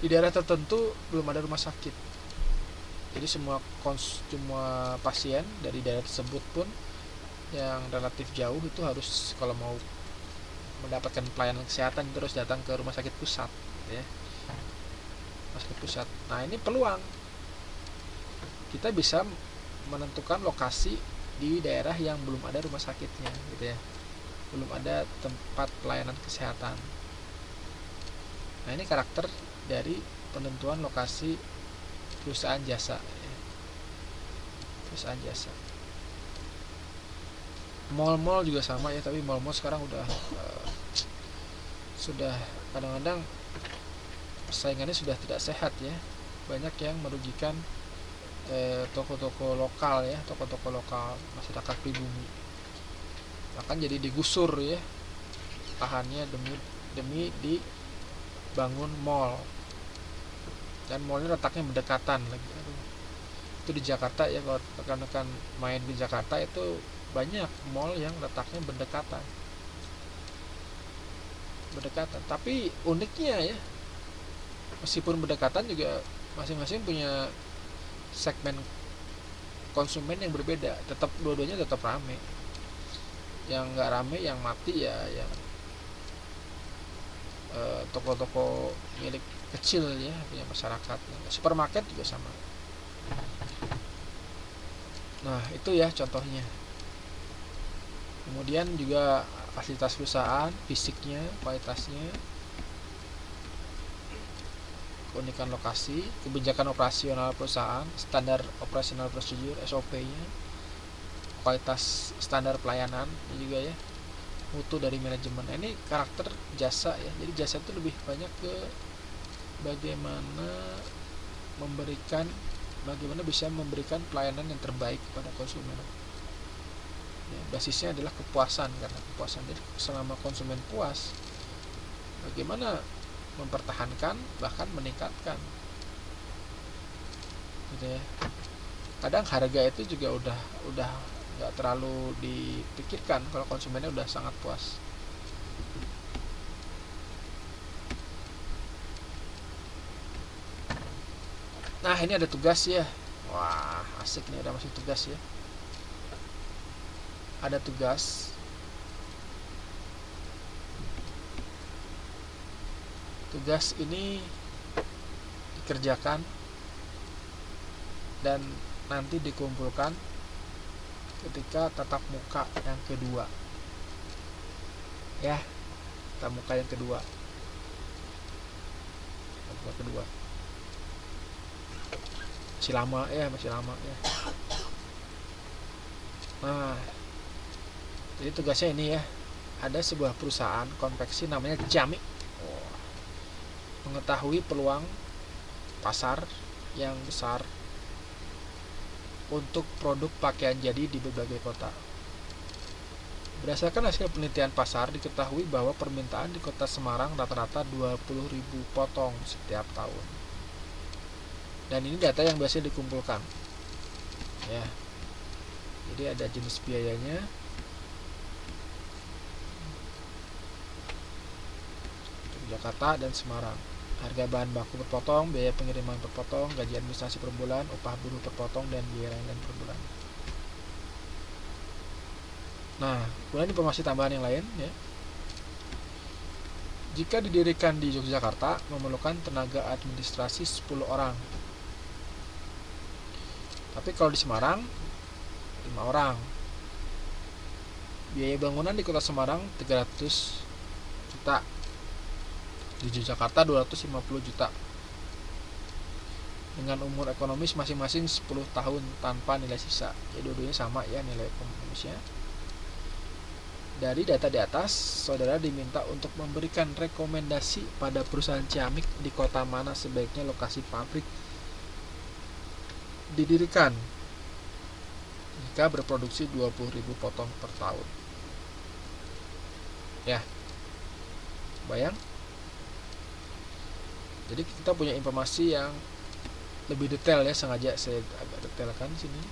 Di daerah tertentu belum ada rumah sakit, jadi semua pasien dari daerah tersebut pun yang relatif jauh itu harus, kalau mau mendapatkan pelayanan kesehatan terus datang ke rumah sakit pusat ya, rumah sakit pusat. Nah ini peluang kita bisa menentukan lokasi di daerah yang belum ada rumah sakitnya gitu ya, belum ada tempat pelayanan kesehatan. Nah ini karakter dari penentuan lokasi perusahaan jasa ya. Perusahaan jasa. Mall-mall juga sama ya, tapi mall-mall sekarang sudah kadang-kadang persaingannya sudah tidak sehat ya, banyak yang merugikan toko-toko lokal ya, toko-toko lokal masyarakat pribumi, bahkan jadi digusur ya lahannya demi dibangun mall, dan mallnya letaknya berdekatan lagi. Itu di Jakarta ya, kalau rekan-rekan main di Jakarta itu banyak mall yang letaknya berdekatan. Tapi uniknya ya, meskipun berdekatan juga masing-masing punya segmen konsumen yang berbeda. Tetap dua-duanya tetap rame. Yang nggak rame, yang mati ya yang toko-toko milik kecil ya, punya masyarakat. Supermarket juga sama. Nah itu ya contohnya. Kemudian juga fasilitas perusahaan, fisiknya, kualitasnya, keunikan lokasi, kebijakan operasional perusahaan, standar operasional prosedur (SOP)-nya, kualitas standar pelayanan juga ya, mutu dari manajemen. Nah, ini karakter jasa ya. Jadi jasa itu lebih banyak ke bagaimana bisa memberikan pelayanan yang terbaik kepada konsumen. Ya, basisnya adalah kepuasan, karena kepuasan. Jadi selama konsumen puas, bagaimana mempertahankan bahkan meningkatkan gitu ya. Kadang harga itu juga udah nggak terlalu dipikirkan kalau konsumennya udah sangat puas. Nah ini ada tugas ya, wah asik nih, ada masih tugas ya, ada tugas. Tugas ini dikerjakan dan nanti dikumpulkan ketika tatap muka yang kedua ya, tatap muka yang kedua. Masih lama ya. Nah jadi tugasnya ini ya, ada sebuah perusahaan konveksi namanya Jami, mengetahui peluang pasar yang besar untuk produk pakaian jadi di berbagai kota. Berdasarkan hasil penelitian pasar, diketahui bahwa permintaan di kota Semarang rata-rata 20.000 potong setiap tahun. Dan ini data yang biasa dikumpulkan. Ya. Jadi ada jenis biayanya, Yogyakarta, dan Semarang. Harga bahan baku per potong, biaya pengiriman per potong, gaji administrasi per bulan, upah buruh per potong, dan biaya lain per bulan. Nah, kemudian informasi tambahan yang lain ya. Jika didirikan di Yogyakarta, memerlukan tenaga administrasi 10 orang. Tapi kalau di Semarang 5 orang. Biaya bangunan di Kota Semarang 300 juta. Di Yogyakarta 250 juta. Dengan umur ekonomis masing-masing 10 tahun tanpa nilai sisa. Ya, dua-duanya sama ya nilai ekonomisnya. Dari data di atas, saudara diminta untuk memberikan rekomendasi pada perusahaan ciamik di kota mana sebaiknya lokasi pabrik didirikan jika berproduksi 20.000 potong per tahun. Ya, bayang. Jadi kita punya informasi yang lebih detail ya, sengaja saya agak detailkan di sini.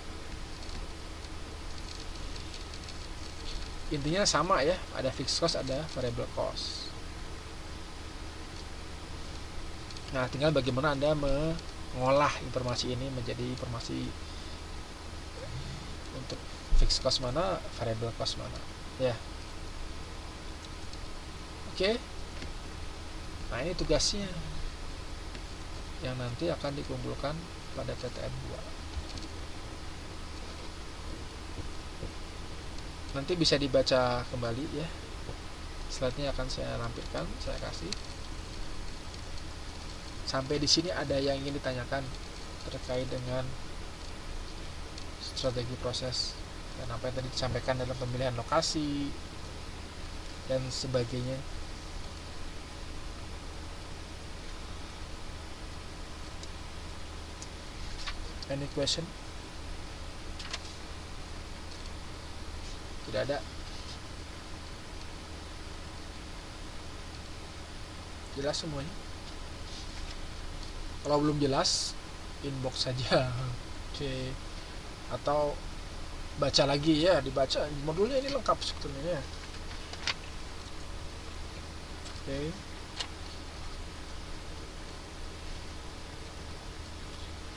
Intinya sama ya, ada fixed cost, ada variable cost. Nah, tinggal bagaimana Anda mengolah informasi ini menjadi informasi untuk fixed cost mana, variable cost mana. Ya. Oke. Nah, ini tugasnya yang nanti akan dikumpulkan pada PTN 2. Nanti bisa dibaca kembali ya. Slide-nya akan saya lampirkan, saya kasih. Sampai di sini ada yang ingin ditanyakan terkait dengan strategi proses dan apa yang tadi disampaikan dalam pemilihan lokasi dan sebagainya. Any question? Tidak ada. Jelas semuanya? Kalau belum jelas, inbox saja. Oke. Atau baca lagi ya, dibaca. Modulnya ini lengkap sebetulnya ya. Oke.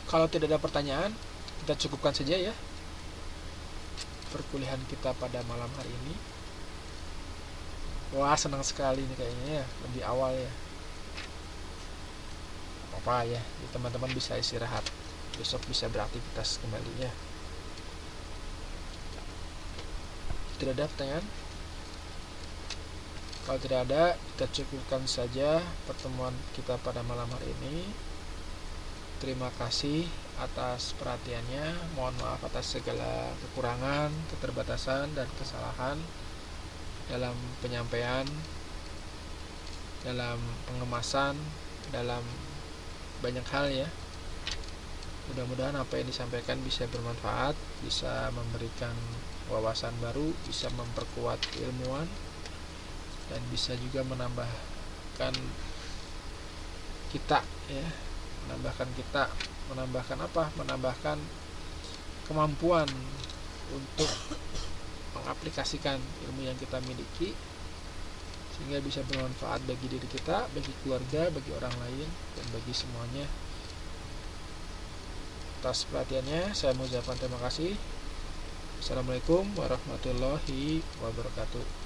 Kalau tidak ada pertanyaan, kita cukupkan saja ya perkuliahan kita pada malam hari ini. Wah, senang sekali nih kayaknya ya, lebih awal ya. Apa ya, teman-teman bisa istirahat, besok bisa beraktivitas kembali ya. Tidak ada pertanyaan? Kalau tidak ada, kita cukupkan saja pertemuan kita pada malam hari ini. Terima kasih atas perhatiannya. Mohon maaf atas segala kekurangan, keterbatasan, dan kesalahan dalam penyampaian, dalam pengemasan, dalam banyak hal ya. Mudah-mudahan apa yang disampaikan bisa bermanfaat, bisa memberikan wawasan baru, bisa memperkuat keilmuan, dan bisa juga menambahkan kita ya, menambahkan kemampuan untuk mengaplikasikan ilmu yang kita miliki sehingga bisa bermanfaat bagi diri kita, bagi keluarga, bagi orang lain, dan bagi semuanya. Atas perhatiannya saya mengucapkan terima kasih. Assalamualaikum warahmatullahi wabarakatuh.